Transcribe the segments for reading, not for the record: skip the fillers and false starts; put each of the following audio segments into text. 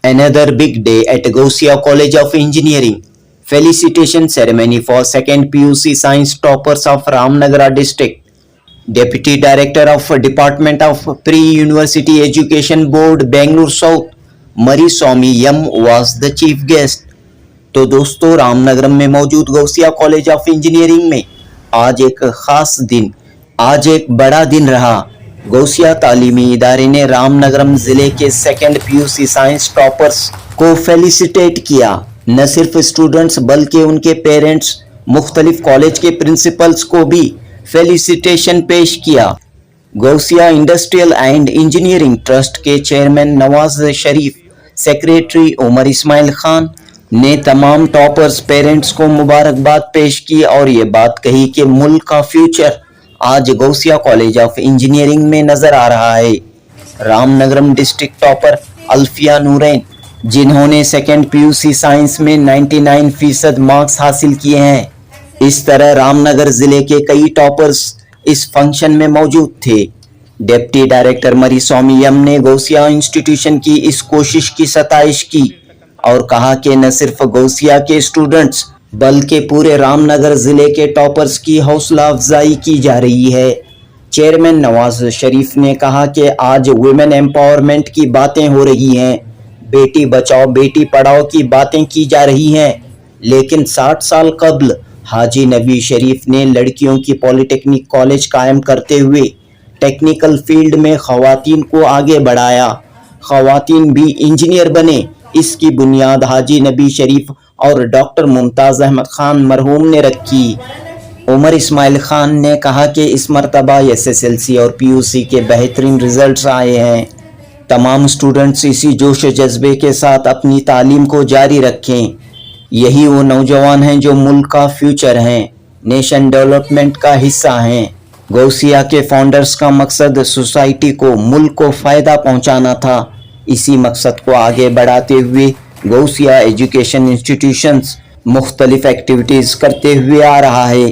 Another big day at Gausia College of Engineering. Felicitation ceremony for 2nd PUC Science toppers of Ramnagara district. Deputy Director of Department of Pre-University Education Board Bangalore South, Mariswamy M was the chief guest. तो दोस्तों, रामनगरम में मौजूद Gausiya college of engineering में आज एक खास दिन, आज एक बड़ा दिन रहा। गौसिया तालीमी इदारे ने रामनगरम जिले के 2nd PUC साइंस टॉपर्स को फेलिसिटेट किया। न सिर्फ स्टूडेंट्स बल्कि उनके पेरेंट्स, मुख्तलिफ कॉलेज के प्रिंसिपल्स को भी फेलिसिटेशन पेश किया। Ghausia industrial and engineering trust के चेयरमैन नवाज शरीफ, सेक्रेटरी उमर इस्माइल खान ने तमाम टॉपर्स पेरेंट्स को मुबारकबाद पेश की और ये बात कही कि मुल्क का फ्यूचर आज गौसिया कॉलेज ऑफ इंजीनियरिंग में नजर आ रहा है। रामनगरम डिस्ट्रिक्ट टॉपर अल्फिया नूरैन, जिन्होंने 2nd PUC साइंस में 99% मार्क्स हासिल किए हैं। इस तरह रामनगर जिले के कई टॉपर्स इस फंक्शन में मौजूद थे। डिप्टी डायरेक्टर मरीस्वामी एम ने गौसिया इंस्टीट्यूशन की इस कोशिश की सताइश की और कहा कि न सिर्फ गौसिया के स्टूडेंट्स बल्कि पूरे रामनगर जिले के टॉपर्स की हौसला अफजाई की जा रही है। चेयरमैन नवाज शरीफ ने कहा कि आज वुमेन एम्पावरमेंट की बातें हो रही हैं, बेटी बचाओ बेटी पढ़ाओ की बातें की जा रही हैं, लेकिन 60 साल कबल हाजी नबी शरीफ ने लड़कियों की पॉलिटेक्निक कॉलेज कायम करते हुए टेक्निकल फील्ड में खवातीन को आगे बढ़ाया। खवातीन भी इंजीनियर बने, इसकी बुनियाद हाजी नबी शरीफ और डॉक्टर मुमताज़ अहमद खान मरहूम ने रखी। उमर इस्माइल खान ने कहा कि इस मरतबा SSLC और PUC के बेहतरीन रिजल्ट्स आए हैं। तमाम स्टूडेंट्स इसी जोश जज्बे के साथ अपनी तालीम को जारी रखें। यही वो नौजवान हैं जो मुल्क का फ्यूचर हैं, नेशन डेवलपमेंट का हिस्सा हैं। गौसिया के फाउंडर्स का मकसद सोसाइटी को, मुल्क को फ़ायदा पहुंचाना था। इसी मकसद को आगे बढ़ाते हुए गौसिया एजुकेशन इंस्टीट्यूशंस मुख्तलिफ एक्टिविटीज़ करते हुए आ रहा है।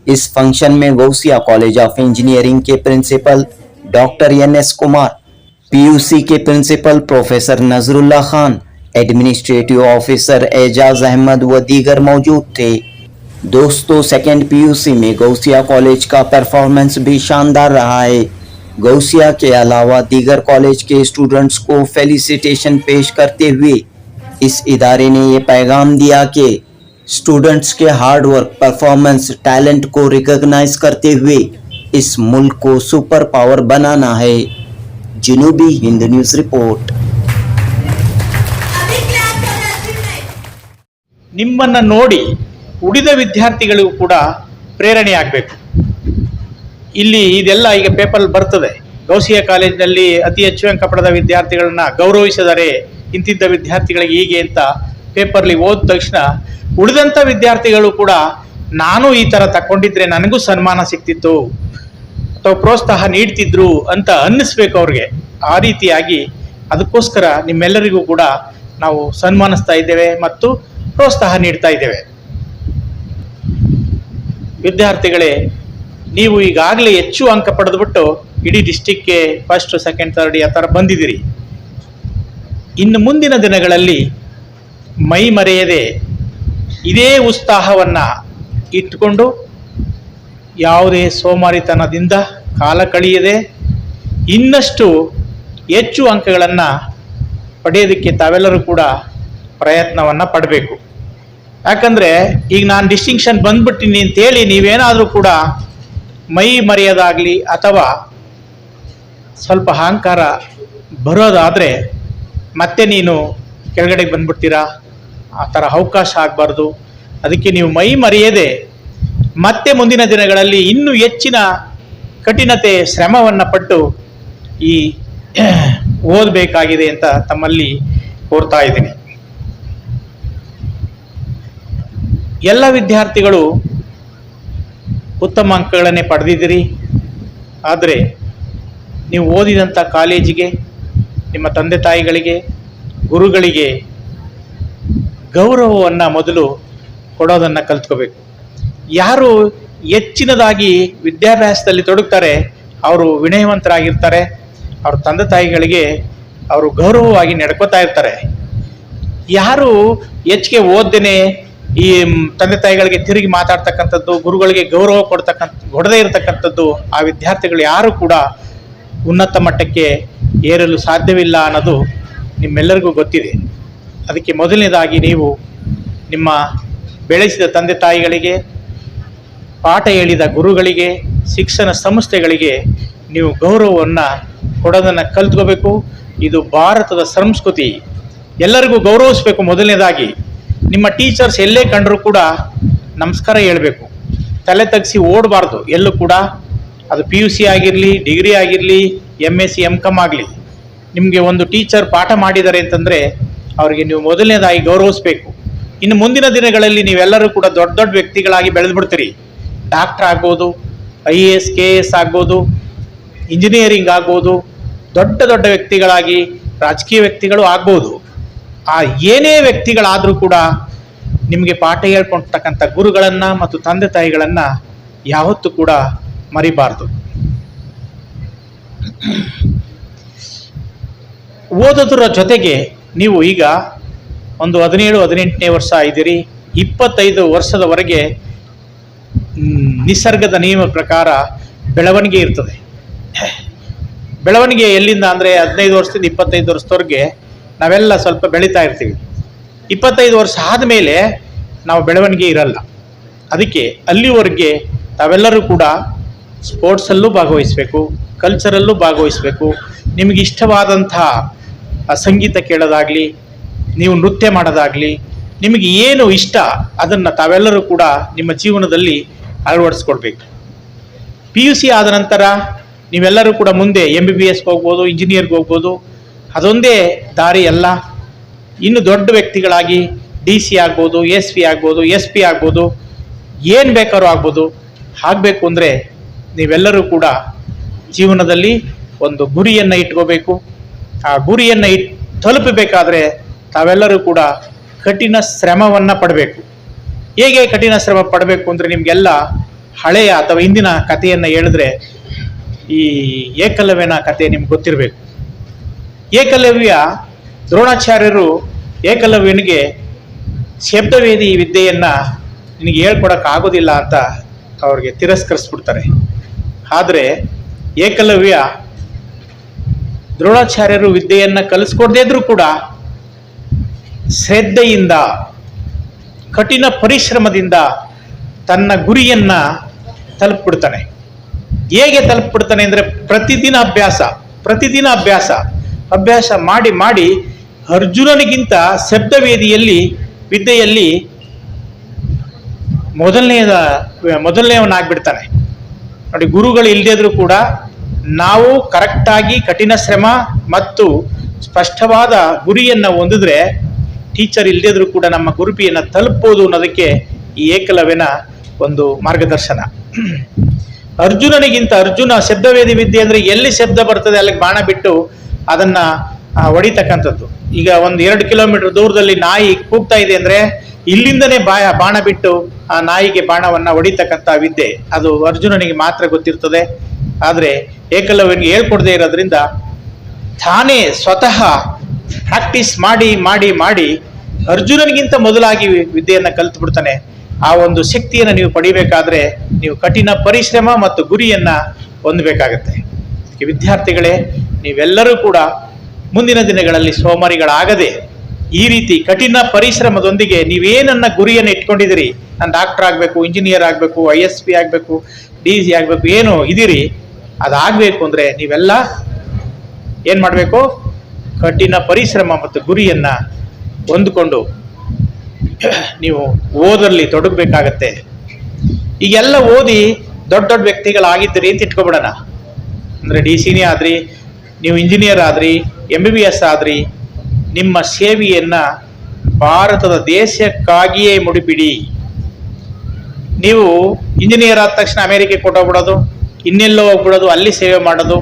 इस फंक्शन में गौसिया कॉलेज ऑफ इंजीनियरिंग के principal doctor NS Kumar, PUC के principal professor Nazrulla Khan, administrative officer Ejaz Ahmed व दीगर मौजूद थे। दोस्तों, 2nd PUC में गौसिया कॉलेज का परफॉर्मेंस भी शानदार रहा है। गौसिया के अलावा दीगर कॉलेज के स्टूडेंट्स को फेलिसिटेशन पेश करते हुए इस इदारे ने ये पैगाम दिया कि स्टूडेंट्स के हार्ड वर्क, परफॉर्मेंस, टैलेंट को रिकॉग्नाइज करते हुए इस मुल्क को सुपर पावर बनाना है। जनूबी हिंद न्यूज़ रिपोर्ट। ನಿಮ್ಮನ್ನ ನೋಡಿ ಉಳಿದ ವಿದ್ಯಾರ್ಥಿಗಳಿಗೂ ಕೂಡ ಪ್ರೇರಣೆ ಆಗಬೇಕು. ಇಲ್ಲಿ ಇದೆಲ್ಲ ಈಗ ಪೇಪರ್ ಬರ್ತದೆ, ಗೌಸಿಯಾ ಕಾಲೇಜಿನಲ್ಲಿ ಅತಿ ಹೆಚ್ಚು ಅಂಕ ಪಡೆದ ವಿದ್ಯಾರ್ಥಿಗಳನ್ನ ಗೌರವಿಸಿದರೆ ಇಂತಿದ್ದ ವಿದ್ಯಾರ್ಥಿಗಳಿಗೆ ಹೀಗೆ ಅಂತ ಪೇಪರ್ಲಿ ಓದಿದ ತಕ್ಷಣ ಉಳಿದಂಥ ವಿದ್ಯಾರ್ಥಿಗಳು ಕೂಡ ನಾನು ಈ ಥರ ತಗೊಂಡಿದ್ರೆ ನನಗೂ ಸನ್ಮಾನ ಸಿಗ್ತಿತ್ತು ಅಥವಾ ಪ್ರೋತ್ಸಾಹ ನೀಡ್ತಿದ್ರು ಅಂತ ಅನ್ನಿಸ್ಬೇಕು ಅವ್ರಿಗೆ. ಆ ರೀತಿಯಾಗಿ ಅದಕ್ಕೋಸ್ಕರ ನಿಮ್ಮೆಲ್ಲರಿಗೂ ಕೂಡ ನಾವು ಸನ್ಮಾನಿಸ್ತಾ ಇದ್ದೇವೆ ಮತ್ತು ಪ್ರೋತ್ಸಾಹ ನೀಡ್ತಾ ಇದ್ದೇವೆ. ವಿದ್ಯಾರ್ಥಿಗಳೇ, ನೀವು ಈಗಾಗಲೇ ಹೆಚ್ಚು ಅಂಕ ಪಡೆದುಬಿಟ್ಟು ಇಡೀ ಡಿಸ್ಟಿಕ್ಗೆ 1st, 2nd, 3rd ಆ ಥರ ಬಂದಿದ್ದೀರಿ. ಇನ್ನು ಮುಂದಿನ ದಿನಗಳಲ್ಲಿ ಮೈ ಮರೆಯದೆ ಇದೇ ಉತ್ಸಾಹವನ್ನು ಇಟ್ಟುಕೊಂಡು ಯಾವುದೇ ಸೋಮಾರಿತನದಿಂದ ಕಾಲ ಕಳೆಯದೆ ಇನ್ನಷ್ಟು ಹೆಚ್ಚು ಅಂಕಗಳನ್ನು ಪಡೆಯೋದಕ್ಕೆ ತಾವೆಲ್ಲರೂ ಕೂಡ ಪ್ರಯತ್ನವನ್ನು ಪಡಬೇಕು. ಯಾಕಂದರೆ ಈಗ ನಾನು ಡಿಸ್ಟಿಂಕ್ಷನ್ ಬಂದ್ಬಿಟ್ಟಿನಿ ಅಂತೇಳಿ ನೀವೇನಾದರೂ ಕೂಡ ಮೈ ಮರೆಯೋದಾಗಲಿ ಅಥವಾ ಸ್ವಲ್ಪ ಅಹಂಕಾರ ಬರೋದಾದರೆ ಮತ್ತೆ ನೀನು ಕೆಳಗಡೆಗೆ ಬಂದ್ಬಿಡ್ತೀರಾ. ಆ ಥರ ಅವಕಾಶ ಆಗಬಾರ್ದು. ಅದಕ್ಕೆ ನೀವು ಮೈ ಮರೆಯದೆ ಮತ್ತೆ ಮುಂದಿನ ದಿನಗಳಲ್ಲಿ ಇನ್ನೂ ಹೆಚ್ಚಿನ ಕಠಿಣತೆ, ಶ್ರಮವನ್ನು ಪಟ್ಟು ಈ ಓದಬೇಕಾಗಿದೆ ಅಂತ ತಮ್ಮಲ್ಲಿ ಕೋರ್ತಾ ಇದ್ದೀನಿ. ಎಲ್ಲ ವಿದ್ಯಾರ್ಥಿಗಳು ಉತ್ತಮ ಅಂಕಗಳನ್ನೇ ಪಡೆದಿದ್ದೀರಿ. ಆದರೆ ನೀವು ಓದಿದಂಥ ಕಾಲೇಜಿಗೆ, ನಿಮ್ಮ ತಂದೆ ತಾಯಿಗಳಿಗೆ, ಗುರುಗಳಿಗೆ ಗೌರವವನ್ನು ಮೊದಲು ಕೊಡೋದನ್ನು ಕಲ್ತ್ಕೋಬೇಕು. ಯಾರು ಹೆಚ್ಚಿನದಾಗಿ ವಿದ್ಯಾಭ್ಯಾಸದಲ್ಲಿ ತೊಡಗ್ತಾರೆ ಅವರು ವಿನಯವಂತರಾಗಿರ್ತಾರೆ. ಅವ್ರ ತಂದೆ ತಾಯಿಗಳಿಗೆ ಅವರು ಗೌರವವಾಗಿ ನಡ್ಕೋತಾ ಇರ್ತಾರೆ. ಯಾರು ಹೆಚ್ಚಿಗೆ ಓದ್ದೇನೆ ಈ ತಂದೆ ತಾಯಿಗಳಿಗೆ ತಿರುಗಿ ಮಾತಾಡ್ತಕ್ಕಂಥದ್ದು, ಗುರುಗಳಿಗೆ ಗೌರವ ಕೊಡದೇ ಇರತಕ್ಕಂಥದ್ದು, ಆ ವಿದ್ಯಾರ್ಥಿಗಳು ಯಾರು ಕೂಡ ಉನ್ನತ ಮಟ್ಟಕ್ಕೆ ಏರಲು ಸಾಧ್ಯವಿಲ್ಲ ಅನ್ನೋದು ನಿಮ್ಮೆಲ್ಲರಿಗೂ ಗೊತ್ತಿದೆ. ಅದಕ್ಕೆ ಮೊದಲನೇದಾಗಿ ನೀವು ನಿಮ್ಮ ಬೆಳೆಸಿದ ತಂದೆ ತಾಯಿಗಳಿಗೆ, ಪಾಠ ಹೇಳಿದ ಗುರುಗಳಿಗೆ, ಶಿಕ್ಷಣ ಸಂಸ್ಥೆಗಳಿಗೆ ನೀವು ಗೌರವವನ್ನು ಕೊಡೋದನ್ನು ಕಲ್ತ್ಕೋಬೇಕು. ಇದು ಭಾರತದ ಸಂಸ್ಕೃತಿ. ಎಲ್ಲರಿಗೂ ಗೌರವಿಸಬೇಕು. ಮೊದಲನೇದಾಗಿ ನಿಮ್ಮ ಟೀಚರ್ಸ್ ಎಲ್ಲೇ ಕಂಡರೂ ಕೂಡ ನಮಸ್ಕಾರ ಹೇಳಬೇಕು. ತಲೆ ತಗ್ಗಿಸಿ ಓಡಬಾರ್ದು ಎಲ್ಲೂ ಕೂಡ. ಅದು PUC ಆಗಿರಲಿ, ಡಿಗ್ರಿ ಆಗಿರಲಿ, MSc MCom ಆಗಲಿ. ನಿಮಗೆ ಒಂದು ಟೀಚರ್ ಪಾಠ ಮಾಡಿದ್ದಾರೆ ಅಂತಂದರೆ ಅವರಿಗೆ ನೀವು ಮೊದಲನೇದಾಗಿ ಗೌರವಿಸಬೇಕು. ಇನ್ನು ಮುಂದಿನ ದಿನಗಳಲ್ಲಿ ನೀವೆಲ್ಲರೂ ಕೂಡ ದೊಡ್ಡ ದೊಡ್ಡ ವ್ಯಕ್ತಿಗಳಾಗಿ ಬೆಳೆದು ಬಿಡ್ತೀರಿ. ಡಾಕ್ಟರ್ ಆಗ್ಬೋದು, IAS KS ಆಗ್ಬೋದು, ಇಂಜಿನಿಯರಿಂಗ್ ಆಗ್ಬೋದು, ದೊಡ್ಡ ದೊಡ್ಡ ವ್ಯಕ್ತಿಗಳಾಗಿ ರಾಜಕೀಯ ವ್ಯಕ್ತಿಗಳು ಆಗ್ಬೋದು. ಆ ಏನೇ ವ್ಯಕ್ತಿಗಳಾದರೂ ಕೂಡ ನಿಮಗೆ ಪಾಠ ಹೇಳ್ಕೊಳ್ತಕ್ಕಂಥ ಗುರುಗಳನ್ನು ಮತ್ತು ತಂದೆ ತಾಯಿಗಳನ್ನು ಯಾವತ್ತೂ ಕೂಡ ಮರಿಬಾರ್ದು. ಓದೋದರ ಜೊತೆಗೆ ನೀವು ಈಗ ಒಂದು 17-18ನೇ ವರ್ಷ ಇದ್ದೀರಿ, 25 ವರ್ಷದವರೆಗೆ ನಿಸರ್ಗದ ನಿಯಮ ಪ್ರಕಾರ ಬೆಳವಣಿಗೆ ಇರ್ತದೆ. ಬೆಳವಣಿಗೆ ಎಲ್ಲಿಂದ ಅಂದರೆ 15 ವರ್ಷದಿಂದ 25 ವರ್ಷದವರೆಗೆ ನಾವೆಲ್ಲ ಸ್ವಲ್ಪ ಬೆಳೀತಾ ಇರ್ತೀವಿ. 25 ವರ್ಷ ಆದಮೇಲೆ ನಾವು ಬೆಳವಣಿಗೆ ಇರಲ್ಲ. ಅದಕ್ಕೆ ಅಲ್ಲಿವರೆಗೆ ತಾವೆಲ್ಲರೂ ಕೂಡ ಸ್ಪೋರ್ಟ್ಸಲ್ಲೂ ಭಾಗವಹಿಸಬೇಕು, ಕಲ್ಚರಲ್ಲೂ ಭಾಗವಹಿಸಬೇಕು. ನಿಮಗೆ ಇಷ್ಟವಾದಂತಹ ಸಂಗೀತ ಕೇಳೋದಾಗಲಿ, ನೀವು ನೃತ್ಯ ಮಾಡೋದಾಗಲಿ, ನಿಮಗೆ ಏನು ಇಷ್ಟ ಅದನ್ನು ತಾವೆಲ್ಲರೂ ಕೂಡ ನಿಮ್ಮ ಜೀವನದಲ್ಲಿ ಅಳವಡಿಸ್ಕೊಳ್ಬೇಕು. PUC ಆದ ನಂತರ ನೀವೆಲ್ಲರೂ ಕೂಡ ಮುಂದೆ MBBS ಹೋಗ್ಬೋದು, ಇಂಜಿನಿಯರ್ಗೆ ಹೋಗ್ಬೋದು. ಅದೊಂದೇ ದಾರಿ ಅಲ್ಲ. ಇನ್ನು ದೊಡ್ಡ ವ್ಯಕ್ತಿಗಳಾಗಿ DC ಆಗ್ಬೋದು, SV ಆಗ್ಬೋದು, SP ಆಗ್ಬೋದು, ಏನು ಬೇಕಾದ್ರೂ ಆಗ್ಬೋದು. ಆಗಬೇಕು ಅಂದರೆ ನೀವೆಲ್ಲರೂ ಕೂಡ ಜೀವನದಲ್ಲಿ ಒಂದು ಗುರಿಯನ್ನು ಇಟ್ಕೋಬೇಕು. ಆ ಗುರಿಯನ್ನು ತಲುಪಬೇಕಾದ್ರೆ ತಾವೆಲ್ಲರೂ ಕೂಡ ಕಠಿಣ ಶ್ರಮವನ್ನು ಪಡಬೇಕು. ಹೇಗೆ ಕಠಿಣ ಶ್ರಮ ಪಡಬೇಕು ಅಂದರೆ ನಿಮಗೆಲ್ಲ ಹಳೆಯ ಅಥವಾ ಇಂದಿನ ಕಥೆಯನ್ನು ಹೇಳಿದ್ರೆ ಈ ಏಕಲವ್ಯನ ಕಥೆ ನಿಮ್ಗೆ ಗೊತ್ತಿರಬೇಕು. ಏಕಲವ್ಯ, ದ್ರೋಣಾಚಾರ್ಯರು ಏಕಲವ್ಯನಿಗೆ ಶಬ್ದವೇದಿ ವಿದ್ಯೆಯನ್ನು ನಿನಗೆ ಹೇಳ್ಕೊಡೋಕ್ಕಾಗೋದಿಲ್ಲ ಅಂತ ಅವ್ರಿಗೆ ತಿರಸ್ಕರಿಸ್ಬಿಡ್ತಾರೆ. ಆದರೆ ಏಕಲವ್ಯ ದ್ರೋಣಾಚಾರ್ಯರು ವಿದ್ಯೆಯನ್ನು ಕಲಿಸ್ಕೊಡದೇ ಇದ್ರೂ ಕೂಡ ಶ್ರದ್ಧೆಯಿಂದ, ಕಠಿಣ ಪರಿಶ್ರಮದಿಂದ ತನ್ನ ಗುರಿಯನ್ನು ತಲುಪಿಬಿಡ್ತಾನೆ. ಹೇಗೆ ತಲುಪಿಬಿಡ್ತಾನೆ ಅಂದರೆ ಪ್ರತಿದಿನ ಅಭ್ಯಾಸ ಮಾಡಿ ಮಾಡಿ ಅರ್ಜುನನಿಗಿಂತ ಶಬ್ದವೇದಿಯಲ್ಲಿ ವಿದ್ಯೆಯಲ್ಲಿ ಮೊದಲನೇವನಾಗ್ಬಿಡ್ತಾನೆ. ನೋಡಿ, ಗುರುಗಳು ಇಲ್ಲದೇ ಇದ್ರೂ ಕೂಡ ನಾವು ಕರೆಕ್ಟಾಗಿ ಕಠಿಣ ಶ್ರಮ ಮತ್ತು ಸ್ಪಷ್ಟವಾದ ಗುರಿಯನ್ನು ಹೊಂದಿದ್ರೆ ಟೀಚರ್ ಇಲ್ಲದೇ ಇದ್ರೂ ಕೂಡ ನಮ್ಮ ಗುರಿಯನ್ನು ತಲುಪಬಹುದು ಅನ್ನೋದಕ್ಕೆ ಈ ಏಕಲವ್ಯನ ಒಂದು ಮಾರ್ಗದರ್ಶನ. ಅರ್ಜುನ ಶಬ್ದವೇದಿ ವಿದ್ಯೆ ಅಂದರೆ ಎಲ್ಲಿ ಶಬ್ದ ಬರ್ತದೆ ಅಲ್ಲಿಗೆ ಬಾಣ ಬಿಟ್ಟು ಅದನ್ನು ಹೊಡಿತಕ್ಕಂಥದ್ದು. ಈಗ 1-2 ಕಿಲೋಮೀಟರ್ ದೂರದಲ್ಲಿ ನಾಯಿ ಕೂಗ್ತಾ ಇದೆ ಅಂದರೆ ಇಲ್ಲಿಂದನೇ ಬಾಣ ಬಿಟ್ಟು ಆ ನಾಯಿಗೆ ಬಾಣವನ್ನು ಹೊಡಿತಕ್ಕಂಥ ವಿದ್ಯೆ ಅದು ಅರ್ಜುನನಿಗೆ ಮಾತ್ರ ಗೊತ್ತಿರ್ತದೆ. ಆದರೆ ಏಕಲವ್ಯನಿಗೆ ಹೇಳ್ಕೊಡದೇ ಇರೋದ್ರಿಂದ ತಾನೇ ಸ್ವತಃ ಪ್ರಾಕ್ಟೀಸ್ ಮಾಡಿ ಮಾಡಿ ಮಾಡಿ ಅರ್ಜುನನಿಗಿಂತ ಮೊದಲಾಗಿ ವಿದ್ಯೆಯನ್ನು ಕಲಿತು ಬಿಡ್ತಾನೆ. ಆ ಒಂದು ಶಕ್ತಿಯನ್ನು ನೀವು ಪಡಿಬೇಕಾದ್ರೆ ನೀವು ಕಠಿಣ ಪರಿಶ್ರಮ ಮತ್ತು ಗುರಿಯನ್ನು ಹೊಂದಬೇಕಾಗತ್ತೆ. ವಿದ್ಯಾರ್ಥಿಗಳೇ, ನೀವೆಲ್ಲರೂ ಕೂಡ ಮುಂದಿನ ದಿನಗಳಲ್ಲಿ ಸೋಮಾರಿಗಳಾಗದೆ ಈ ರೀತಿ ಕಠಿಣ ಪರಿಶ್ರಮದೊಂದಿಗೆ ನೀವೇನನ್ನ ಗುರಿಯನ್ನು ಇಟ್ಕೊಂಡಿದ್ದೀರಿ, ನಾನು ಡಾಕ್ಟರ್ ಆಗಬೇಕು, ಇಂಜಿನಿಯರ್ ಆಗಬೇಕು, ISP ಆಗಬೇಕು, DC ಆಗಬೇಕು, ಏನು ಇದೀರಿ ಅದಾಗಬೇಕು ಅಂದರೆ ನೀವೆಲ್ಲ ಏನು ಮಾಡಬೇಕು? ಕಠಿಣ ಪರಿಶ್ರಮ ಮತ್ತು ಗುರಿಯನ್ನು ಹೊಂದಿಕೊಂಡು ನೀವು ಓದರಲ್ಲಿ ತೊಡಗಬೇಕಾಗತ್ತೆ. ಈಗೆಲ್ಲ ಓದಿ ದೊಡ್ಡ ದೊಡ್ಡ ವ್ಯಕ್ತಿಗಳಾಗಿದ್ದೀರಿ ಅಂತ ಇಟ್ಕೊಬಿಡೋಣ. ಅಂದರೆ DCನೇ ಆದ್ರಿ, ನೀವು ಇಂಜಿನಿಯರ್ ಆದ್ರಿ, MBBS ಆದ್ರಿ, ನಿಮ್ಮ ಸೇವೆಯನ್ನು ಭಾರತದ ದೇಶಕ್ಕಾಗಿಯೇ ಮುಡಿಪಿಡಿ. ನೀವು ಇಂಜಿನಿಯರ್ ಆದ ತಕ್ಷಣ ಅಮೇರಿಕೆ ಕೊಟ್ಟೋಗ್ಬಿಡೋದು, ಇನ್ನೆಲ್ಲೋ ಹೋಗ್ಬಿಡೋದು, ಅಲ್ಲಿ ಸೇವೆ ಮಾಡೋದು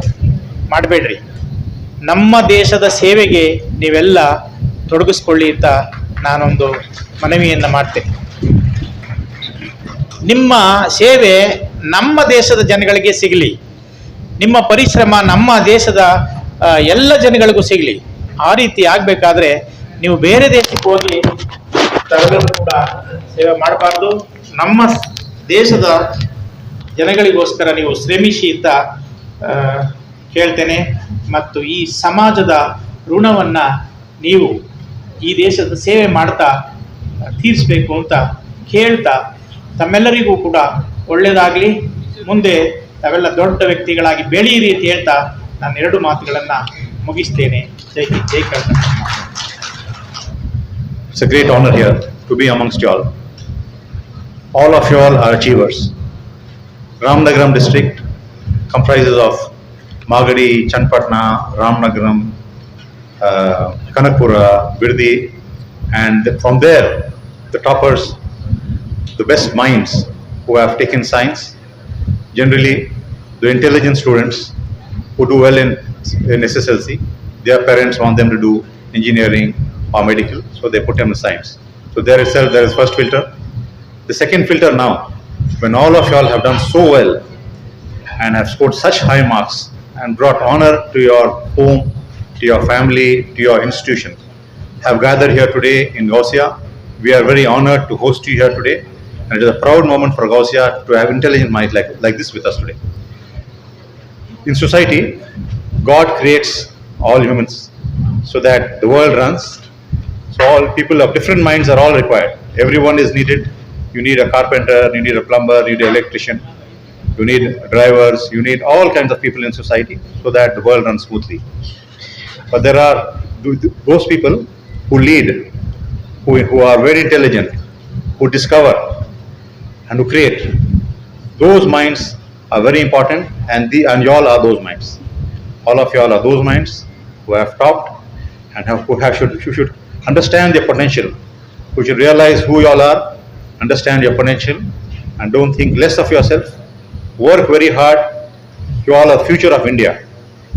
ಮಾಡಬೇಡ್ರಿ. ನಮ್ಮ ದೇಶದ ಸೇವೆಗೆ ನೀವೆಲ್ಲ ತೊಡಗಿಸ್ಕೊಳ್ಳಿ ಅಂತ ನಾನೊಂದು ಮನವಿಯನ್ನು ಮಾಡ್ತೇನೆ. ನಿಮ್ಮ ಸೇವೆ ನಮ್ಮ ದೇಶದ ಜನಗಳಿಗೆ ಸಿಗಲಿ, ನಿಮ್ಮ ಪರಿಶ್ರಮ ನಮ್ಮ ದೇಶದ ಎಲ್ಲ ಜನಗಳಿಗೂ ಸಿಗಲಿ. ಆ ರೀತಿ ಆಗಬೇಕಾದ್ರೆ ನೀವು ಬೇರೆ ದೇಶಕ್ಕೆ ಹೋಗಿ ತಾವೆಲ್ಲರೂ ಕೂಡ ಸೇವೆ ಮಾಡಬಾರ್ದು. ನಮ್ಮ ದೇಶದ ಜನಗಳಿಗೋಸ್ಕರ ನೀವು ಶ್ರಮಿಸಿ ಅಂತ ಕೇಳ್ತೇನೆ. ಮತ್ತು ಈ ಸಮಾಜದ ಋಣವನ್ನು ನೀವು ಈ ದೇಶದ ಸೇವೆ ಮಾಡ್ತಾ ತೀರಿಸಬೇಕು ಅಂತ ಕೇಳ್ತಾ, ತಮ್ಮೆಲ್ಲರಿಗೂ ಕೂಡ ಒಳ್ಳೆಯದಾಗಲಿ, ಮುಂದೆ ತಾವೆಲ್ಲ ದೊಡ್ಡ ವ್ಯಕ್ತಿಗಳಾಗಿ ಬೆಳೆಯಿರಿ ಅಂತ ಹೇಳ್ತಾ ನಾನು 2 ಮಾತುಗಳನ್ನು ಮುಗಿಸ್ತೇನೆ. ಜೈ ಹಿಂದ್, ಜೈ Karnataka. It's a great honor here to be amongst you all. All of you all are achievers. Ramnagaram district comprises of Magadi, Chanpatna, Ramnagaram, Kanakpura, Birdi, and from there, the toppers, the best minds who have taken science, generally the intelligent students who do well in SSLC, their parents want them to do engineering or medical, so they put them in science. So there itself, there is first filter. The second filter now, when all of you all have done so well and have scored such high marks and brought honor to your home, to your family, to your institution, have gathered here today in Gausia. We are very honored to host you here today, and it is a proud moment for Gausia to have intelligent minds like this with us today. In society, God creates all humans so that the world runs. So all people of different minds are all required. Everyone is needed. You need a carpenter, you need a plumber, you need an electrician, you need drivers, you need all kinds of people in society so that the world runs smoothly. But there are those people who lead, who are very intelligent, who discover and who create. Those minds are very important, and you all are those minds. All of you all are those minds who have topped and should understand their potential, who should realize who you all are, understand your potential, and don't think less of yourself. Work very hard. You all are the future of India.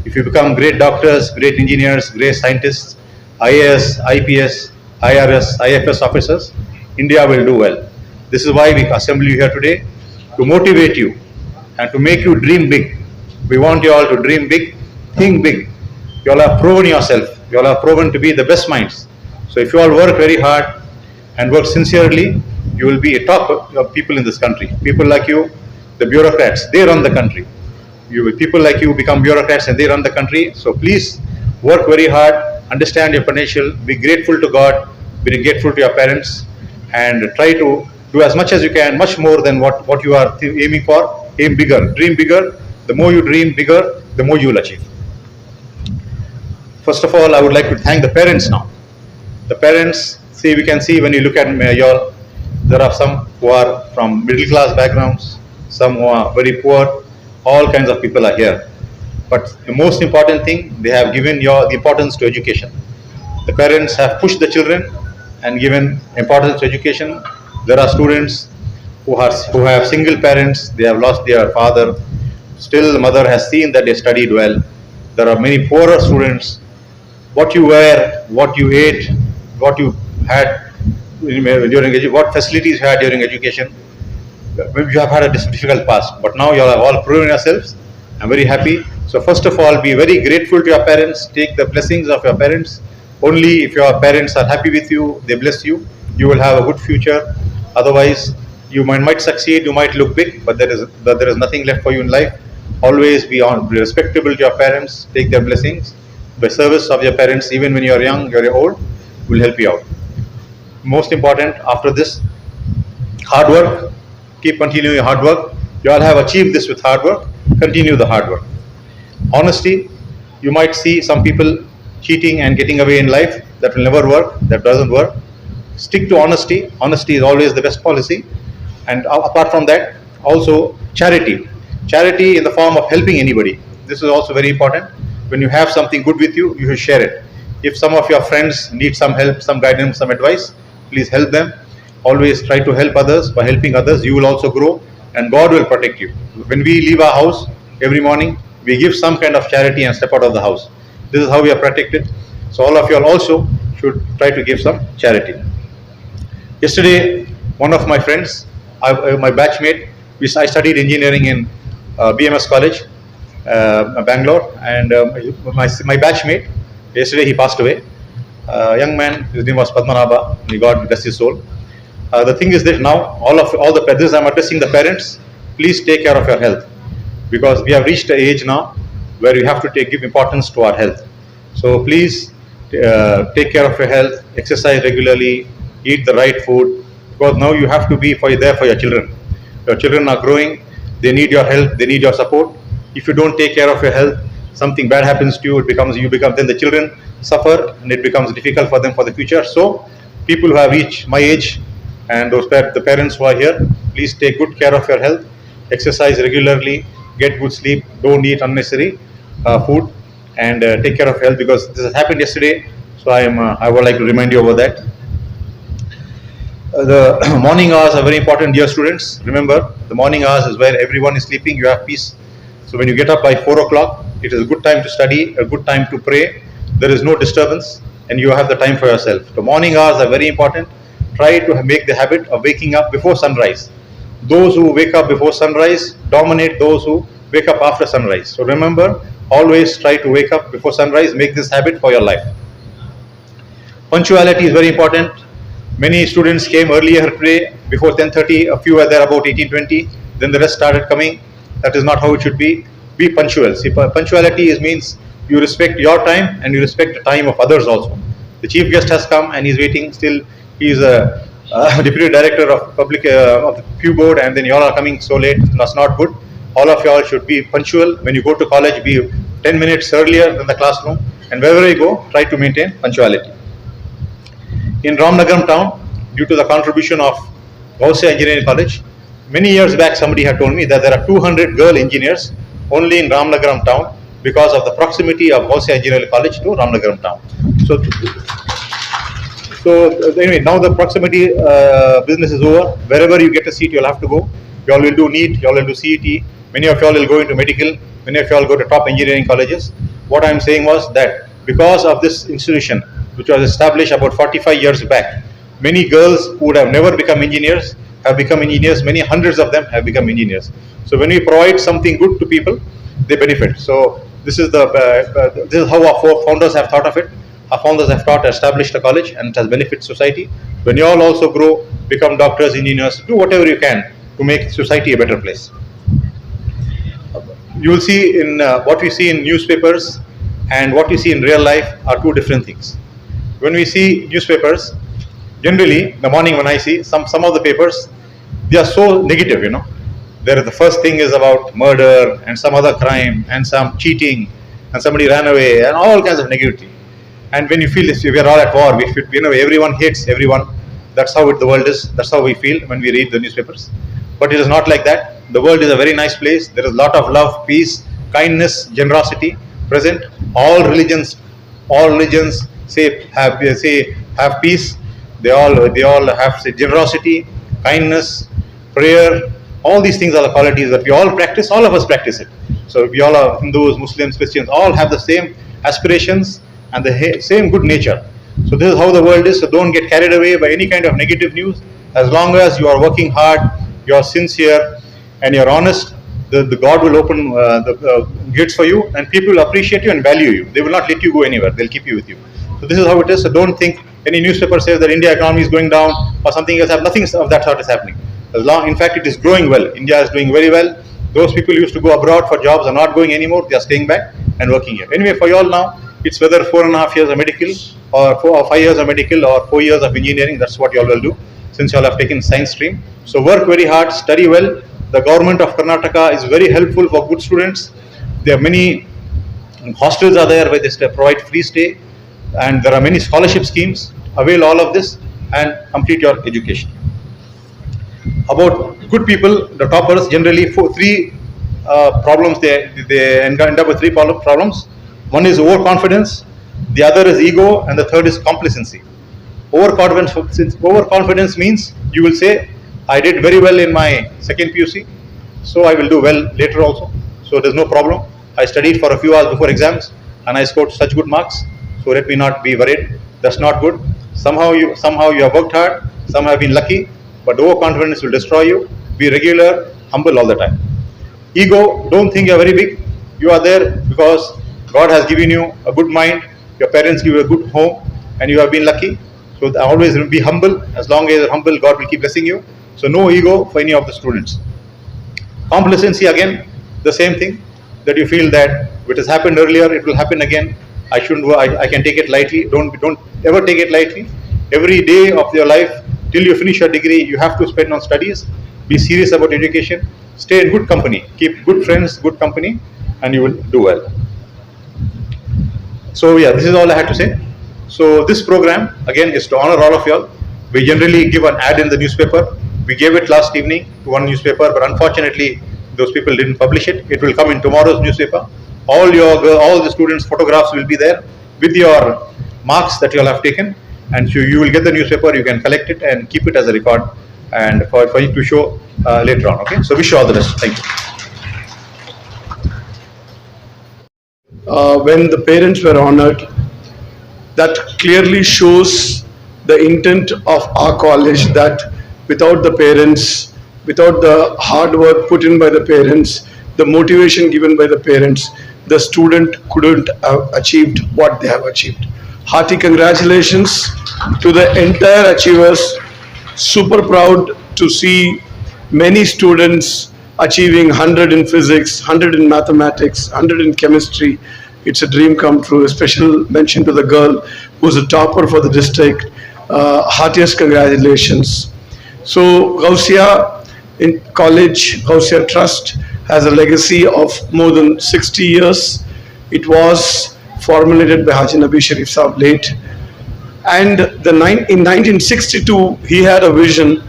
If you become great doctors, great engineers, great scientists, IAS, IPS, IRS, IFS officers, India will do well. This is why we assemble you here today, to motivate you and to make you dream big. We want you all to dream big, think big. You all have proven yourself. You all have proven to be the best minds. So if you all work very hard and work sincerely, you will be a top of people in this country. People like you, the bureaucrats, they run the country. People like you become bureaucrats and they run the country. So please work very hard, understand your potential, be grateful to God, be grateful to your parents, and try to do as much as you can, much more than what you are aiming for. Aim bigger, dream bigger. The more you dream bigger, the more you will achieve. First of all, I would like to thank the parents now. The parents, we can see when you look at y'all, there are some who are from middle class backgrounds, some who are very poor, all kinds of people are here. But the most important thing, they have given the importance to education. The parents have pushed the children and given importance to education. There are students who have single parents, they have lost their father. Still the mother has seen that they studied well. There are many poorer students. What you wear, what you ate, what you had during what facilities you had during education, you have had a difficult past, but now you have all proven yourselves. I'm very happy. So first of all, be very grateful to your parents. Take the blessings of your parents. Only if your parents are happy with you, they bless you, you will have a good future. Otherwise, you might succeed, you might look big, but there is nothing left for you in life. Always be respectable to your parents. Take their blessings. The service of your parents, even when you are young, you are old, will help you out. Most important, after this, hard work. Keep continuing your hard work. You all have achieved this with hard work. Continue the hard work. Honesty. You might see some people cheating and getting away in life. That will never work. That doesn't work. Stick to honesty. Honesty is always the best policy. And apart from that, also charity. Charity in the form of helping anybody. This is also very important. When you have something good with you, you should share it. If some of your friends need some help, some guidance, some advice, please help them. Always try to help others. By helping others, you will also grow and God will protect you. When we leave our house every morning, we give some kind of charity and step out of the house. This is how we are protected. So all of you all also should try to give some charity. Yesterday, one of my friends, my batchmate, I studied engineering in BMS College, Bangalore, and my batchmate, yesterday he passed away. young man. His name was Padmanabha. May God bless his soul. The thing is that now all the this I'm addressing the parents. Please take care of your health, because we have reached an age now where you have to give importance to our health. So please take care of your health, exercise regularly, eat the right food, because now you have to be there for your children. Your children are growing, they need your help, they need your support. If you don't take care of your health, something bad happens to you, then the children suffer and it becomes difficult for them for the future. So people who have reached my age and the parents who are here, please take good care of your health, exercise regularly, get good sleep, don't eat unnecessary food, and take care of health, because this has happened yesterday. So I would like to remind you about that. The morning hours are very important, dear students. Remember, the morning hours is where everyone is sleeping, you have peace. So when you get up by 4 o'clock, it is a good time to study, a good time to pray. There is no disturbance and you have the time for yourself. The morning hours are very important. Try to make the habit of waking up before sunrise. Those who wake up before sunrise dominate those who wake up after sunrise. So remember, always try to wake up before sunrise. Make this habit for your life. Punctuality is very important. Many students came earlier today before 10:30. A few were there about 18:20. Then the rest started coming. That is not how it should be. Be punctual. See, punctuality means you respect your time and you respect the time of others also. The chief guest has come and he's waiting. Still, he's a deputy director of public of the Pew Board, and then you all are coming so late. That's not good. All of you all should be punctual. When you go to college, be 10 minutes earlier than the classroom, and wherever you go, try to maintain punctuality. In Ramnagaram town, due to the contribution of Gausia Engineering College, many years back somebody had told me that there are 200 girl engineers only in Ramnagaram town because of the proximity of Gausia Engineering College to Ramnagaram town. So anyway, now the proximity business is over. Wherever you get a seat, you'll have to go. You all will do NEET, you all will do CET. Many of you all will go into medical. Many of you all go to top engineering colleges. What I'm saying was that because of this institution, which was established about 45 years back, many girls who would have never become engineers have become engineers. Many hundreds of them have become engineers. So when we provide something good to people, they benefit. So this is how our founders have thought of it. Our founders have established a college, and it has benefited society. When you all also grow, become doctors, engineers, do whatever you can to make society a better place. You will see in what we see in newspapers and what we see in real life are two different things. When we see newspapers, generally the morning when I see some of the papers, they are so negative, you know. The first thing is about murder and some other crime and some cheating and somebody ran away and all kinds of negativity. And when you feel this, we are all at war, we feel, you know, everyone hates everyone. That's how the world is. That's how we feel when we read the newspapers. But it is not like that. The world is a very nice place. There is a lot of love, peace, kindness, generosity present. All religions have peace. They all have generosity, kindness, prayer. All these things are the qualities that we all practice. All of us practice it. So we all are Hindus, Muslims, Christians. All have the same aspirations and the same good nature. So this is how the world is. So don't get carried away by any kind of negative news. As long as you are working hard, you are sincere, and you are honest, the God will open the gates for you, and people will appreciate you and value you. They will not let you go anywhere. They'll keep you with you. So this is how it is. So don't think any newspaper says that India economy is going down or something else. Nothing of that sort is happening. In fact, it is growing well. India is doing very well. Those people who used to go abroad for jobs are not going anymore. They are staying back and working here. Anyway, for you all now, it's whether 4.5 years of medical or 4 or 5 years of medical or 4 years of engineering. That's what you all will do since you all have taken science stream. So work very hard, study well. The government of Karnataka is very helpful for good students. There are many hostels are there where they provide free stay, and there are many scholarship schemes. Avail all of this and complete your education. About good people, the toppers, generally three problems. They end up with three problems. One is overconfidence, the other is ego, and the third is complacency. Overconfidence means you will say, I did very well in my second PUC, so I will do well later also. So there's no problem. I studied for a few hours before exams and I scored such good marks, so let me not be worried. That's not good. Somehow you have worked hard, some have been lucky, but overconfidence will destroy you. Be regular, humble all the time. Ego, don't think you're very big. You are there because God has given you a good mind, your parents give you a good home, and you have been lucky. So always be humble. As long as you're humble, God will keep blessing you. So no ego for any of the students. Complacency, again, the same thing, that you feel that if it has happened earlier, it will happen again. I shouldn't. I can take it lightly. Don't ever take it lightly. Every day of your life till you finish your degree, you have to spend on studies. Be serious about education. Stay in good company. Keep good friends, good company, and you will do well. So yeah, this is all I had to say. So this program again is to honor all of y'all. We generally give an ad in the newspaper. We gave it last evening to one newspaper, but unfortunately those people didn't publish it. It will come in tomorrow's newspaper. All the students' photographs will be there with your marks that you all have taken, and so you will get the newspaper. You can collect it and keep it as a record, and for you to show later on. Okay. So wish you all the best. Thank you. When the parents were honored, that clearly shows the intent of our college, that without the parents, without the hard work put in by the parents, the motivation given by the parents, the student couldn't have achieved what they have achieved. Hearty congratulations to the entire achievers. Super proud to see many students achieving 100 in physics, 100 in mathematics, 100 in chemistry. It's a dream come true. A special mention to the girl who's a topper for the district. Heartiest congratulations. So Gausia in college, Gausia Trust has a legacy of more than 60 years. It was formulated by Haji Nabi Sharif Saab late. And in 1962, he had a vision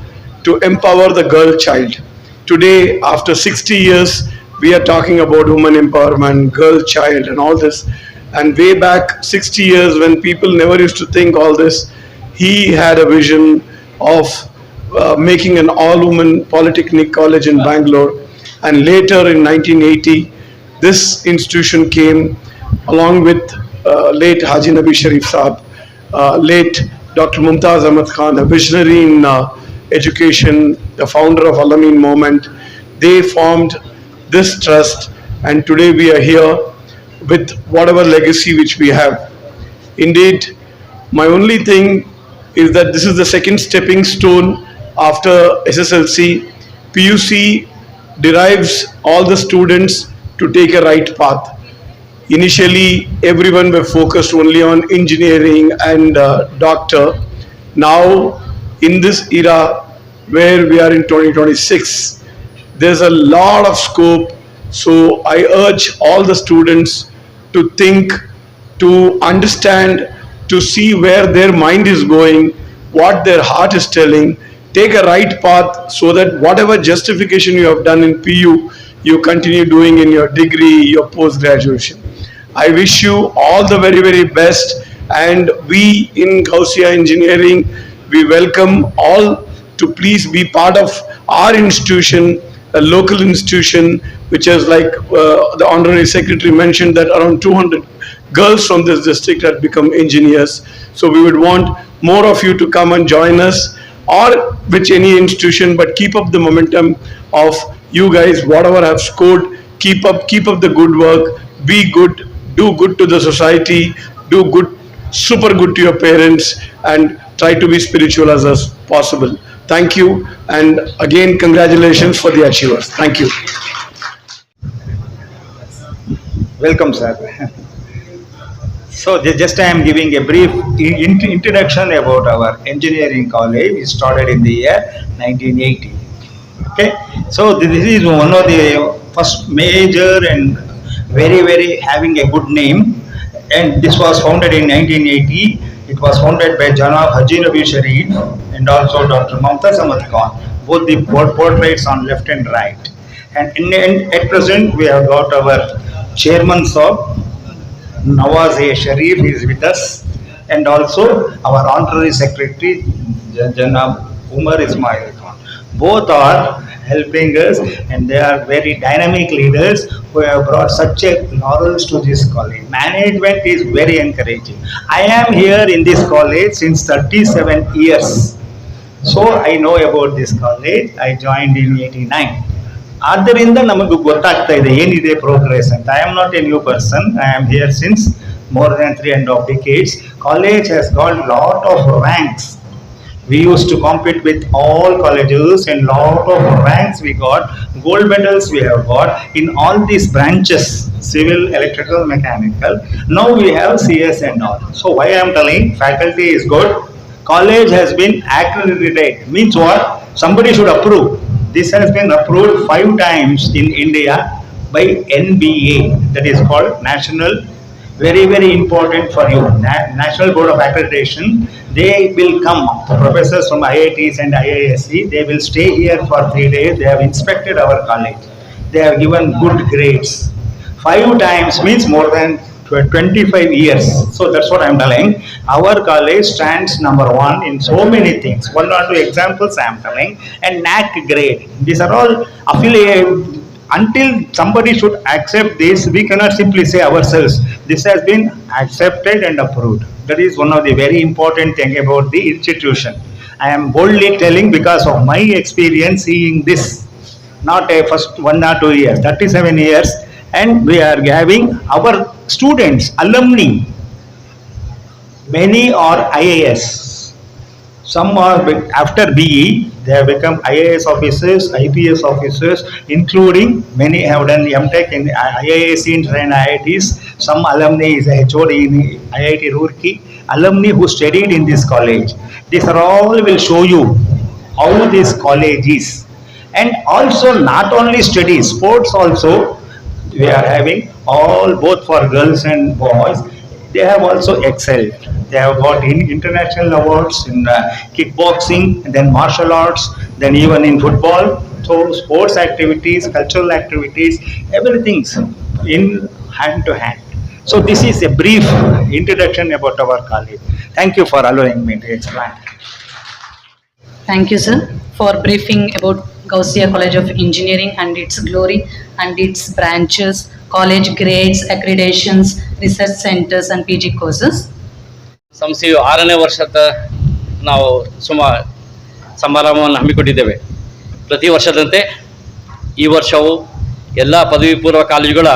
to empower the girl child. Today, after 60 years, we are talking about women empowerment, girl child and all this. And way back 60 years when people never used to think all this, he had a vision of making an all-woman polytechnic college in Bangalore. And later in 1980, this institution came along with late Haji Nabi Sharif Saab, late Dr. Mumtaz Ahmad Khan, a visionary in education, the founder of Al-Amin movement. They formed this trust, and today we are here with whatever legacy which we have. Indeed, my only thing is that this is the second stepping stone after SSLC. PUC derives all the students to take a right path. Initially, everyone were focused only on engineering and doctor. Now, in this era where we are in 2026, there's a lot of scope. So I urge all the students to think, to understand, to see where their mind is going, what their heart is telling, take a right path so that whatever justification you have done in PU, you continue doing in your degree, your post-graduation. I wish you all the very, very best, and we in Gausia Engineering, we welcome all to please be part of our institution, a local institution, which is like the Honorary Secretary mentioned that around 200 girls from this district had become engineers. So we would want more of you to come and join us, or which any institution, but keep up the momentum of you guys, whatever have scored, keep up the good work, be good, do good to the society, do good, super good to your parents, and try to be spiritual as possible. Thank you, and again, congratulations for the achievers. Thank you. Welcome, sir. So just I am giving a brief introduction about our engineering college. It started in the year 1980. Okay, so this is one of the first major and very, very having a good name. And this was founded in 1980. It was founded by Janab Haji Nabi Sharif and also Dr. Mumtaz Ahmad Khan. Both the portraits on left and right. And at present we have got our chairman Saab, Nawaz A. Sharif is with us, and also our honorary secretary Janab Umar Ismail Khan. Both are helping us, and they are very dynamic leaders who have brought such a laurels to this college. Management is very encouraging. I am here in this college since 37 years. So I know about this college. I joined in 89. ಆದ್ದರಿಂದ ನಮಗೆ ಗೊತ್ತಾಗ್ತಾ ಇದೆ ಏನಿದೆ progress ಅಂತ. I am not A new person. I am here since more than 3.5 decades, college has got lot of ranks. We used to compete with all colleges and lot of ranks we got, gold medals we have got in all these branches, civil, electrical, mechanical. Now we have CS and all. So why I am telling faculty is good, college has been accredited, means what? Somebody should approve. This has been approved 5 times in India by NBA, that is called National, very, very important for you, National Board of Accreditation. They will come, the professors from IITs and IISc, they will stay here for 3 days. They have inspected our college. They have given good grades. 5 times means more than 25 years. So that's what I am telling. Our college stands number 1 in so many things. 1 or 2 examples I am telling. And NAC grade. These are all affiliated. Until somebody should accept this, we cannot simply say ourselves, this has been accepted and approved. That is one of the very important thing about the institution. I am boldly telling because of my experience seeing this, not a first 1 or 2 years, 37 years, and we are having our students, alumni, many are IAS. Some are after BE, they have become IAS officers, IPS officers, including many have done MTech in IISc and IITs. Some alumni is a HOD in IIT Roorkee, alumni who studied in this college. These are all will show you how this college is. And also not only studies, sports also we are having, all both for girls and boys. They have also excelled. They have got international awards in kickboxing, and then martial arts, then even in football. So sports activities, cultural activities, everything's in hand to hand. So this is a brief introduction about our college. Thank you for allowing me to explain. Thank you, sir, for briefing about Gausia College of Engineering and its glory and its branches, college grades, accreditations, research centers and PG courses. ಸಂಸ್ಥೆಯು 6ನೇ ವರ್ಷದ ನಾವು ಸಮಾರಂಭವನ್ನು ಹಮ್ಮಿಕೊಂಡಿದ್ದೇವೆ. ಪ್ರತಿ ವರ್ಷದಂತೆ ಈ ವರ್ಷವು ಎಲ್ಲ ಪದವಿ ಪೂರ್ವ ಕಾಲೇಜುಗಳ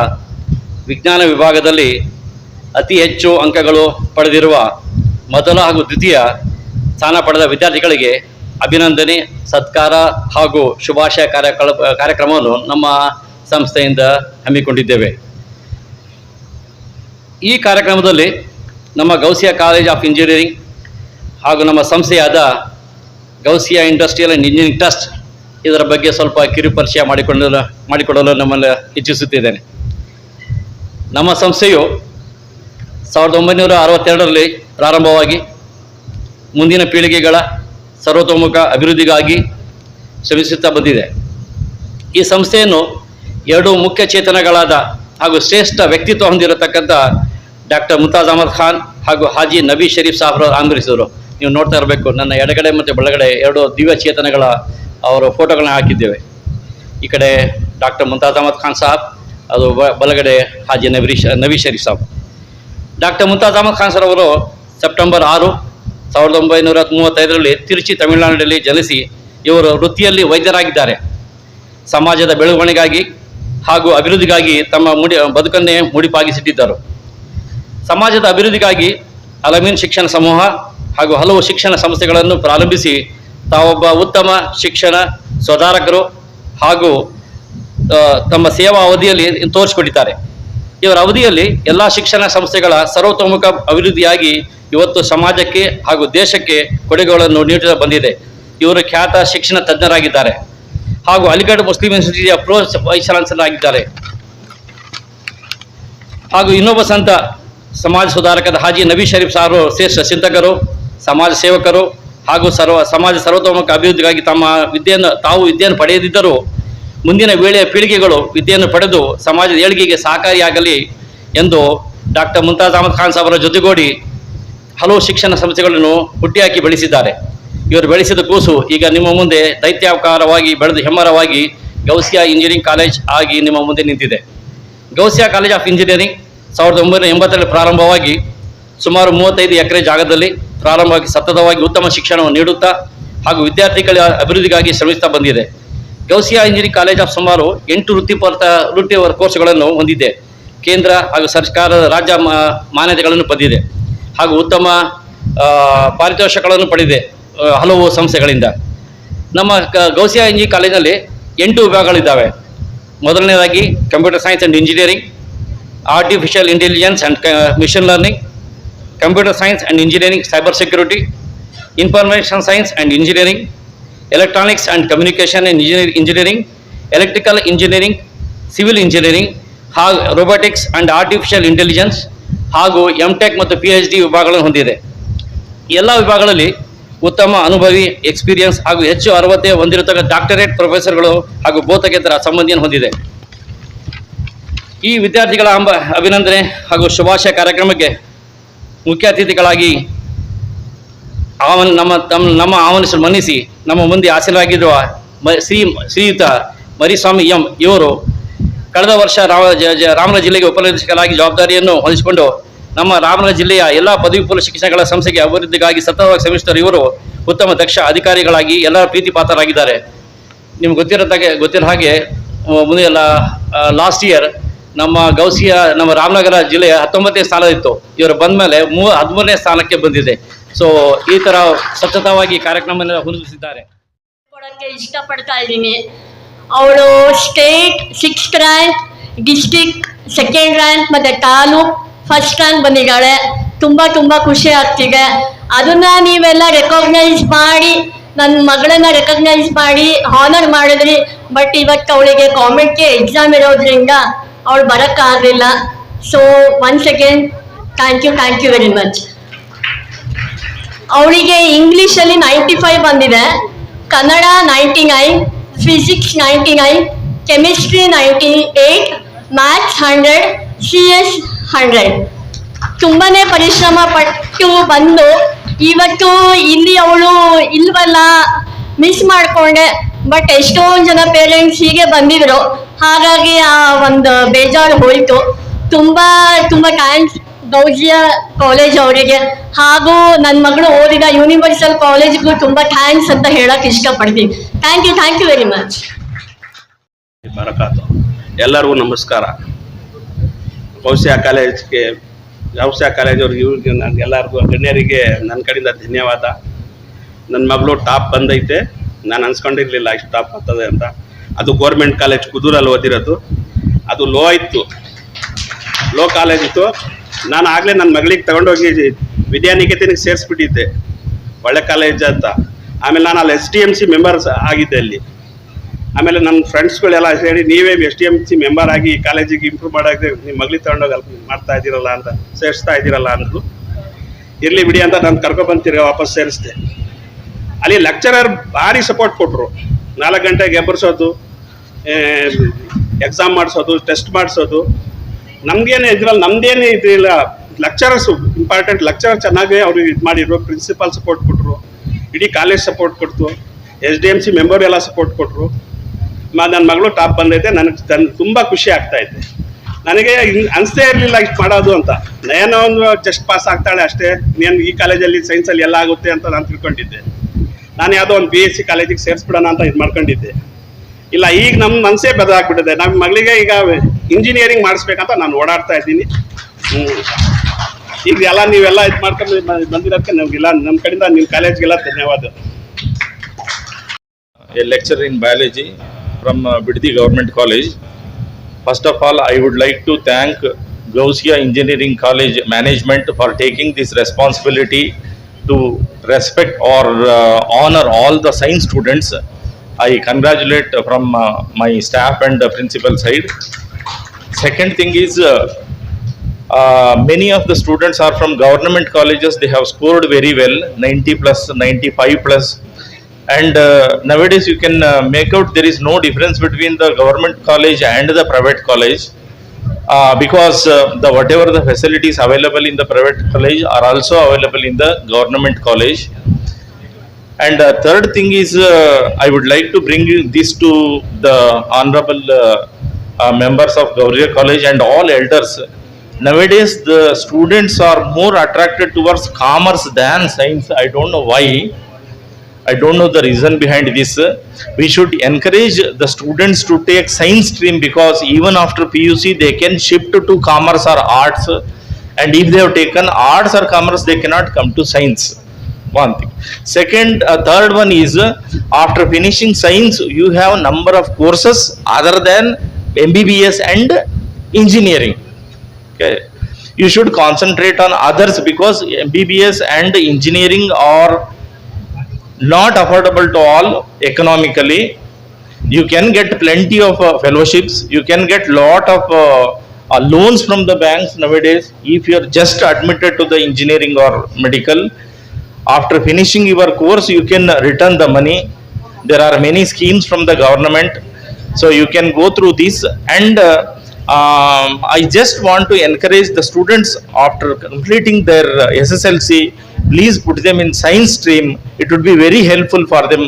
ವಿಜ್ಞಾನ ವಿಭಾಗದಲ್ಲಿ ಅತಿ ಹೆಚ್ಚು ಅಂಕಗಳು ಪಡೆದಿರುವ ಮೊದಲ ಹಾಗೂ ದ್ವಿತೀಯ ಸ್ಥಾನ ಪಡೆದ ವಿದ್ಯಾರ್ಥಿಗಳಿಗೆ ಅಭಿನಂದನೆ, ಸತ್ಕಾರ ಹಾಗೂ ಶುಭಾಶಯ ಕಾರ್ಯಕ್ರಮವನ್ನು ನಮ್ಮ ಸಂಸ್ಥೆಯಿಂದ ಹಮ್ಮಿಕೊಂಡಿದ್ದೇವೆ. ಈ ಕಾರ್ಯಕ್ರಮದಲ್ಲಿ ನಮ್ಮ ಗೌಸಿಯಾ ಕಾಲೇಜ್ ಆಫ್ ಇಂಜಿನಿಯರಿಂಗ್ ಹಾಗೂ ನಮ್ಮ ಸಂಸ್ಥೆಯಾದ Ghousia industrial and engineering trust ಇದರ ಬಗ್ಗೆ ಸ್ವಲ್ಪ ಕಿರುಪರಿಚಯ ಮಾಡಿಕೊಡಲು ನಮ್ಮನ್ನು ಇಚ್ಛಿಸುತ್ತಿದ್ದೇನೆ. ನಮ್ಮ ಸಂಸ್ಥೆಯು 1962ರಲ್ಲಿ ಪ್ರಾರಂಭವಾಗಿ ಮುಂದಿನ ಪೀಳಿಗೆಗಳ ಸರ್ವತೋಮುಖ ಅಭಿವೃದ್ಧಿಗಾಗಿ ಶ್ರಮಿಸುತ್ತಾ ಬಂದಿದೆ. ಈ ಸಂಸ್ಥೆಯನ್ನು 2 ಮುಖ್ಯ ಚೇತನಗಳಾದ ಹಾಗೂ ಶ್ರೇಷ್ಠ ವ್ಯಕ್ತಿತ್ವ ಹೊಂದಿರತಕ್ಕಂಥ ಡಾಕ್ಟರ್ ಮುಮ್ತಾಜ್ ಅಹಮದ್ ಖಾನ್ ಹಾಗೂ ಹಾಜಿ ನಬಿ ಶರೀಫ್ ಸಾಹಬ್ರು ಆರಂಭಿಸಿದರು. ನೀವು ನೋಡ್ತಾ ಇರಬೇಕು, ನನ್ನ ಎಡಗಡೆ ಮತ್ತು ಬಲಗಡೆ 2 ದಿವ್ಯ ಚೇತನಗಳ ಅವರ ಫೋಟೋಗಳನ್ನ ಹಾಕಿದ್ದೇವೆ. ಈ ಕಡೆ ಡಾಕ್ಟರ್ ಮುಮ್ತಾಜ್ ಅಹಮದ್ ಖಾನ್ ಸಾಹಬ್, ಅದು ಬಲಗಡೆ ಹಾಜಿ ನಬಿ ಶರೀಫ್ ಸಾಹಬ್. ಡಾಕ್ಟರ್ ಮುಮ್ತಾಜ್ ಅಹಮದ್ ಖಾನ್ ಸರ್ ಅವರು ಸೆಪ್ಟೆಂಬರ್ 6, 1935ರಲ್ಲಿ ತಿರುಚಿ ತಮಿಳುನಾಡಿನಲ್ಲಿ ಜನಿಸಿ ಇವರು ವೃತ್ತಿಯಲ್ಲಿ ವೈದ್ಯರಾಗಿದ್ದಾರೆ. ಸಮಾಜದ ಬೆಳವಣಿಗೆಗಾಗಿ ಹಾಗೂ ಅಭಿವೃದ್ಧಿಗಾಗಿ ತಮ್ಮ ಬದುಕನ್ನೇ ಮುಡಿಪಾಗಿಸಿಟ್ಟಿದ್ದರು. ಸಮಾಜದ ಅಭಿವೃದ್ಧಿಗಾಗಿ ಅಲಮೀನ್ ಶಿಕ್ಷಣ ಸಮೂಹ ಹಾಗೂ ಹಲವು ಶಿಕ್ಷಣ ಸಂಸ್ಥೆಗಳನ್ನು ಪ್ರಾರಂಭಿಸಿ ತಾವೊಬ್ಬ ಉತ್ತಮ ಶಿಕ್ಷಣ ಸುಧಾರಕರು ಹಾಗೂ ತಮ್ಮ ಸೇವಾ ಅವಧಿಯಲ್ಲಿ ತೋರಿಸಿಕೊಟ್ಟಿದ್ದಾರೆ. ಇವರ ಅವಧಿಯಲ್ಲಿ ಎಲ್ಲ ಶಿಕ್ಷಣ ಸಂಸ್ಥೆಗಳ ಸರ್ವತೋಮುಖ ಅಭಿವೃದ್ಧಿಯಾಗಿ ಇವತ್ತು ಸಮಾಜಕ್ಕೆ ಹಾಗೂ ದೇಶಕ್ಕೆ ಕೊಡುಗೆಗಳನ್ನು ನೀಡುತ್ತಾ ಬಂದಿದೆ. ಇವರು ಖ್ಯಾತ ಶಿಕ್ಷಣ ತಜ್ಞರಾಗಿದ್ದಾರೆ ಹಾಗೂ ಅಲಿಗಢ ಮುಸ್ಲಿಂ ಯೂನಿವರ್ಸಿಟಿಯ ಪ್ರೋ ವೈಸ್ ಚಾನ್ಸಲರ್ ಆಗಿದ್ದಾರೆ. ಹಾಗೂ ಇನ್ನೊಬ್ಬ ಸಂತ ಸಮಾಜ ಸುಧಾರಕದ ಹಾಜಿ ನಬಿ ಶರೀಫ್ ಸಾರು ಶ್ರೇಷ್ಠ ಚಿಂತಕರು, ಸಮಾಜ ಸೇವಕರು ಹಾಗೂ ಸಮಾಜ ಸರ್ವತೋಮುಖ ಅಭಿವೃದ್ಧಿಗಾಗಿ ತಮ್ಮ ವಿದ್ಯೆಯನ್ನು ಪಡೆಯದಿದ್ದರೂ ಮುಂದಿನ ವೇಳೆಯ ಪೀಳಿಗೆಗಳು ವಿದ್ಯೆಯನ್ನು ಪಡೆದು ಸಮಾಜದ ಏಳಿಗೆಗೆ ಸಹಕಾರಿಯಾಗಲಿ ಎಂದು ಡಾಕ್ಟರ್ ಮುಮ್ತಾಜ್ ಅಹಮದ್ ಖಾನ್ ಸಾಹಬರ ಜೊತೆಗೂಡಿ ಹಲವು ಶಿಕ್ಷಣ ಸಂಸ್ಥೆಗಳನ್ನು ಹುಟ್ಟಿಹಾಕಿ ಬೆಳೆಸಿದ್ದಾರೆ. ಇವರು ಬೆಳೆಸಿದ ಕೂಸು ಈಗ ನಿಮ್ಮ ಮುಂದೆ ದೈತ್ಯಾಕಾರವಾಗಿ ಬೆಳೆದು ಹೆಮ್ಮರವಾಗಿ ಗೌಸಿಯಾ ಇಂಜಿನಿಯರಿಂಗ್ ಕಾಲೇಜ್ ಆಗಿ ನಿಮ್ಮ ಮುಂದೆ ನಿಂತಿದೆ. ಗೌಸಿಯಾ ಕಾಲೇಜ್ ಆಫ್ ಇಂಜಿನಿಯರಿಂಗ್ 1980ರಲ್ಲಿ ಪ್ರಾರಂಭವಾಗಿ ಸುಮಾರು 35 ಎಕರೆ ಜಾಗದಲ್ಲಿ ಪ್ರಾರಂಭವಾಗಿ ಸತತವಾಗಿ ಉತ್ತಮ ಶಿಕ್ಷಣವನ್ನು ನೀಡುತ್ತಾ ಹಾಗೂ ವಿದ್ಯಾರ್ಥಿಗಳ ಅಭಿವೃದ್ಧಿಗಾಗಿ ಶ್ರಮಿಸುತ್ತಾ ಬಂದಿದೆ. ಗೌಸಿಯಾ ಇಂಜಿನಿಯರಿಂಗ್ ಕಾಲೇಜ್ ಆಫ್ ಸುಮಾರು 8 ವೃತ್ತಿಪರ ಕೋರ್ಸ್ಗಳನ್ನು ಹೊಂದಿದೆ. ಕೇಂದ್ರ ಹಾಗೂ ಸರ್ಕಾರದ ರಾಜ್ಯ ಮಾನ್ಯತೆಗಳನ್ನು ಪಡೆದಿದೆ ಹಾಗೂ ಉತ್ತಮ ಪಾರಿತೋಷಕಗಳನ್ನು ಪಡೆದಿದೆ ಹಲವು ಸಂಸ್ಥೆಗಳಿಂದ. ನಮ್ಮ ಗೌಸಿಯಾ ಇಂಜಿ ಕಾಲೇಜಿನಲ್ಲಿ 8 ವಿಭಾಗಗಳಿದ್ದಾವೆ. ಮೊದಲನೇದಾಗಿ computer science and engineering, artificial intelligence and mission learning, computer science and engineering cyber security, information science and engineering, electronics and communication and engineering, electrical engineering, civil engineering ಹಾಗೂ ರೊಬೊಟಿಕ್ಸ್ ಆ್ಯಂಡ್ ಆರ್ಟಿಫಿಷಿಯಲ್ ಇಂಟೆಲಿಜೆನ್ಸ್ ಹಾಗೂ MTech ಮತ್ತು PhD ವಿಭಾಗಗಳನ್ನು ಹೊಂದಿದೆ. ಎಲ್ಲ ವಿಭಾಗಗಳಲ್ಲಿ ಉತ್ತಮ ಅನುಭವಿ experience ಹಾಗೂ ಹೆಚ್ಚು ಅರ್ಹತೆ ಹೊಂದಿರತಕ್ಕ ಡಾಕ್ಟರೇಟ್ ಪ್ರೊಫೆಸರ್ಗಳು ಹಾಗೂ ಬೋಧಕೇತರ ಸಂಬಂಧಿಯನ್ನು ಹೊಂದಿದೆ. ಈ ವಿದ್ಯಾರ್ಥಿಗಳ ಅಭಿನಂದನೆ ಹಾಗೂ ಶುಭಾಶಯ ಕಾರ್ಯಕ್ರಮಕ್ಕೆ ಮುಖ್ಯ ಅತಿಥಿಗಳಾಗಿ ನಮ್ಮ ಆಹ್ವಾನಿಸಲು ಮನ್ನಿಸಿ ನಮ್ಮ ಮುಂದೆ ಹಾಸನರಾಗಿರುವ ಶ್ರೀಯುತ ಮರಿಸ್ವಾಮಿ ಎಂ ಇವರು ಕಳೆದ ವರ್ಷ ರಾಮನಗರ ಜಿಲ್ಲೆಗೆ ಉಪನಿರ್ದೇಶಕರಾಗಿ ಜವಾಬ್ದಾರಿಯನ್ನು ವಹಿಸಿಕೊಂಡು ನಮ್ಮ ರಾಮನಗರ ಜಿಲ್ಲೆಯ ಎಲ್ಲ ಪದವಿ ಪೂರ್ವ ಶಿಕ್ಷಣಗಳ ಸಂಸ್ಥೆಗೆ ಅಭಿವೃದ್ಧಿಗಾಗಿ ಸತತವಾಗಿ ಶ್ರಮಿಸಿದ ಇವರು ಉತ್ತಮ ದಕ್ಷ ಅಧಿಕಾರಿಗಳಾಗಿ ಎಲ್ಲರ ಪ್ರೀತಿ ಪಾತ್ರರಾಗಿದ್ದಾರೆ. ನಿಮ್ಗೆ ಗೊತ್ತಿರೋ ಹಾಗೆ ಮುಂದೆ ಲಾಸ್ಟ್ ಇಯರ್ ನಮ್ಮ ನಮ್ಮ ರಾಮನಗರ ಜಿಲ್ಲೆಯ 19ನೇ ಸ್ಥಾನ ಇತ್ತು. ಇವರು ಬಂದ ಮೇಲೆ 13ನೇ ಸ್ಥಾನಕ್ಕೆ ಬಂದಿದೆ. ಸೊ ಈ ಥರ ಸತತವಾಗಿ ಕಾರ್ಯಕ್ರಮವನ್ನು ಹೊಂದಿಸಿದ್ದಾರೆ. ಕೊಡೋಕ್ಕೆ ಇಷ್ಟಪಡ್ತಾ ಇದ್ದೀನಿ. ಅವಳು state 6th rank, district 2nd rank ಮತ್ತು ತಾಲೂಕ್ 1st ರ್ಯಾಂಕ್ ಬಂದಿದ್ದಾಳೆ. ತುಂಬ ಖುಷಿ ಆಗ್ತಿದೆ. ಅದನ್ನ ನೀವೆಲ್ಲ ರೆಕಗ್ನೈಸ್ ಮಾಡಿ ನನ್ನ ಮಗಳನ್ನ ರೆಕಗ್ನೈಸ್ ಮಾಡಿ ಹಾನರ್ ಮಾಡಿದ್ರಿ. ಬಟ್ ಇವತ್ತು ಅವಳಿಗೆ ಗೌರ್ಮೆಂಟ್ಗೆ ಎಕ್ಸಾಮ್ ಇರೋದ್ರಿಂದ ಅವಳು ಬರೋಕ್ಕಾಗಲಿಲ್ಲ. So once again thank you very much. ಅವಳಿಗೆ ಇಂಗ್ಲೀಷಲ್ಲಿ 95 ಬಂದಿದೆ, Kannada 99, physics 99, chemistry 98, maths 100, CS 100. ತುಂಬಾ ಪರಿಶ್ರಮ ಪಟ್ಟು ಬಂದು ಇವತ್ತು ಇಲ್ಲಿ ಅವಳು ಇಲ್ವಲ್ಲ ಮಿಸ್ ಮಾಡಿಕೊಂಡೆ. ಬಟ್ ಎಷ್ಟೊಂದು ಜನ ಪೇರೆಂಟ್ಸ್ ಹೀಗೆ ಬಂದಿದ್ರು, ಹಾಗಾಗಿ ಆ ಒಂದು ಬೇಜಾರು ಹೋಯಿತು. ತುಂಬ ಥ್ಯಾಂಕ್ಸ್ ಗೌಸಿಯಾ ಕಾಲೇಜ್ ಅವರಿಗೆ ಹಾಗೂ ನನ್ನ ಮಗಳು ಓದಿದ ಯೂನಿವರ್ಸಲ್ ಕಾಲೇಜ್ಗೂ ತುಂಬ ಥ್ಯಾಂಕ್ಸ್ ಅಂತ ಹೇಳಕ್ಕೆ ಇಷ್ಟಪಡ್ತೀನಿ. Thank you very much. ಬರಕಾತು. ಎಲ್ಲರಿಗೂ ನಮಸ್ಕಾರ. ಗೌಸಿಯಾ ಕಾಲೇಜವ್ರಿಗೆ ಇವ್ರಿಗೆ ನಾನು ಎಲ್ಲರಿಗೂ ಗಣ್ಯರಿಗೆ ನನ್ನ ಕಡೆಯಿಂದ ಧನ್ಯವಾದ. ನನ್ನ ಮಗಳು ಟಾಪ್ ಬಂದೈತೆ. ನಾನು ಅನ್ಸ್ಕೊಂಡಿರ್ಲಿಲ್ಲ ಇಷ್ಟು ಟಾಪ್ ಬರ್ತದೆ ಅಂತ. ಅದು ಗೌರ್ಮೆಂಟ್ ಕಾಲೇಜ್ ಕುದೂರಲ್ಲಿ ಓದಿರೋದು. ಅದು ಲೋ ಕಾಲೇಜ್ ಇತ್ತು. ನಾನು ಆಗಲೇ ನನ್ನ ಮಗಳಿಗೆ ತಗೊಂಡೋಗಿ ವಿದ್ಯಾನಿಕೇತನಕ್ಕೆ ಸೇರಿಸ್ಬಿಟ್ಟಿದ್ದೆ, ಒಳ್ಳೆ ಕಾಲೇಜ್ ಅಂತ. ಆಮೇಲೆ ನಾನು ಅಲ್ಲಿ STMC ಮೆಂಬರ್ಸ್ ಆಗಿದ್ದೆ ಅಲ್ಲಿ. ಆಮೇಲೆ ನನ್ನ ಫ್ರೆಂಡ್ಸ್ಗಳೆಲ್ಲ ಹೇಳಿ ನೀವೇ STMC ಮೆಂಬರ್ ಆಗಿ ಈ ಕಾಲೇಜಿಗೆ ಇಂಪ್ರೂವ್ ಮಾಡೋಕ್ಕೆ ನಿಮ್ಮ ಮಗಳಿಗೆ ತಗೊಂಡೋಗಿ ಅಲ್ಲಿ ಮಾಡ್ತಾ ಇದ್ದೀರಲ್ಲ ಅಂತ, ಸೇರಿಸ್ತಾ ಇದ್ದೀರಲ್ಲ ಅಂದರು. ಇರಲಿ ಬಿಡಿ ಅಂತ ನಾನು ಕರ್ಕೊಬಂದು ತಿರ್ಗಿ ವಾಪಸ್ ಸೇರಿಸ್ದೆ. ಅಲ್ಲಿ ಲೆಕ್ಚರರ್ ಭಾರಿ ಸಪೋರ್ಟ್ ಕೊಟ್ಟರು. 4 ಗಂಟೆಗೆ ಎಬ್ಬರಿಸೋದು, ಎಕ್ಸಾಮ್ ಮಾಡಿಸೋದು, ಟೆಸ್ಟ್ ಮಾಡಿಸೋದು. ನಮಗೇನೆ ನಮ್ದೇನು ಇದಿಲ್ಲ. Lecturers important. ಲೆಕ್ಚರರ್ ಚೆನ್ನಾಗಿ ಅವ್ರಿಗೆ ಇದು ಮಾಡಿದ್ರು. ಪ್ರಿನ್ಸಿಪಾಲ್ ಸಪೋರ್ಟ್ ಕೊಟ್ಟರು, ಇಡೀ ಕಾಲೇಜ್ ಸಪೋರ್ಟ್ ಕೊಡ್ತು, SDMC ಮೆಂಬರ್ ಎಲ್ಲ ಸಪೋರ್ಟ್ ಕೊಟ್ಟರು. ನನ್ನ ಮಗಳು ಟಾಪ್ ಬಂದೈತೆ. ನನಗೆ ತುಂಬ ಖುಷಿ ಆಗ್ತಾ ಇದೆ. ನನಗೆ ಅನಿಸ್ತೇ ಇರಲಿಲ್ಲ ಇಷ್ಟು ಮಾಡೋದು ಅಂತ. ಏನೋ ಒಂದು ಜಸ್ಟ್ ಪಾಸ್ ಆಗ್ತಾಳೆ ಅಷ್ಟೇ, నేను ಈ ಕಾಲೇಜಲ್ಲಿ ಸೈನ್ಸಲ್ಲಿ ಎಲ್ಲ ಆಗುತ್ತೆ ಅಂತ ನಾನು ತಿಳ್ಕೊಂಡಿದ್ದೆ. ನಾನು ಯಾವುದೋ ಒಂದು BSc ಕಾಲೇಜಿಗೆ ಸೇರಿಸ್ಬಿಡೋಣ ಅಂತ ಇದು ಮಾಡ್ಕೊಂಡಿದ್ದೆ. ಇಲ್ಲ, ಈಗ ನಮ್ಮ ಮನಸ್ಸೇ ಬದಲಾಗ್ಬಿಟ್ಟಿದೆ. ನಮ್ಮ ಮಗಳಿಗೆ ಈಗ ಇಂಜಿನಿಯರಿಂಗ್ ಮಾಡಿಸ್ಬೇಕಂತ ನಾನು ಓಡಾಡ್ತಾ ಇದ್ದೀನಿ. ಈಗ ನೀವೆಲ್ಲ ಇದು ಮಾಡ್ಕೊಂಡು ಬಂದಿರೋದಕ್ಕೆ ನಮಗೆಲ್ಲ ನಮ್ಮ ಕಡೆಯಿಂದ ನಿಮ್ಮ ಕಾಲೇಜ್ಗೆಲ್ಲ ಧನ್ಯವಾದ. A lecturer in biology from Biddi Government College. First of all, I would like to thank Gausiya Engineering College management for taking this responsibility to respect or honor all the science students. I congratulate from my staff and the principal side. Second thing is, many of the students are from government colleges. They have scored very well, 90 plus, 95 plus. And nowadays you can make out there is no difference between the government college and the private college, because whatever the facilities available in the private college are also available in the government college. And third thing is, I would like to bring this to the honorable members of Gausiya College and all elders. Nowadays the students are more attracted towards commerce than science. I don't know why. I don't know the reason behind this. We should encourage the students to take science stream, because even after PUC they can shift to commerce or arts, and if they have taken arts or commerce they cannot come to science. One thing. Second, third one is, after finishing science you have number of courses other than MBBS and engineering. Okay. You should concentrate on others, because MBBS and engineering are not affordable to all economically. You can get plenty of fellowships, you can get lot of loans from the banks nowadays if you are just admitted to the engineering or medical. After finishing your course you can return the money. There are many schemes from the government, so you can go through this. And I just want to encourage the students, after completing their SSLC, please put them in science stream. It would be very helpful for them.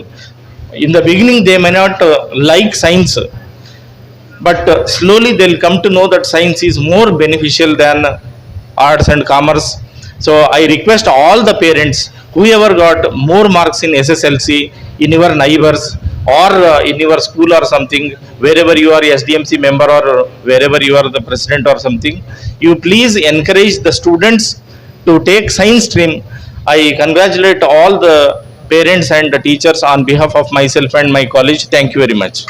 In the beginning they may not like science, but slowly they'll come to know that science is more beneficial than arts and commerce. So I request all the parents, whoever got more marks in SSLC, in your neighbors or in your school or something, wherever you are SDMC member or wherever you are the president or something, you please encourage the students to take science stream. I congratulate all the parents and the teachers on behalf of myself and my college. Thank you very much.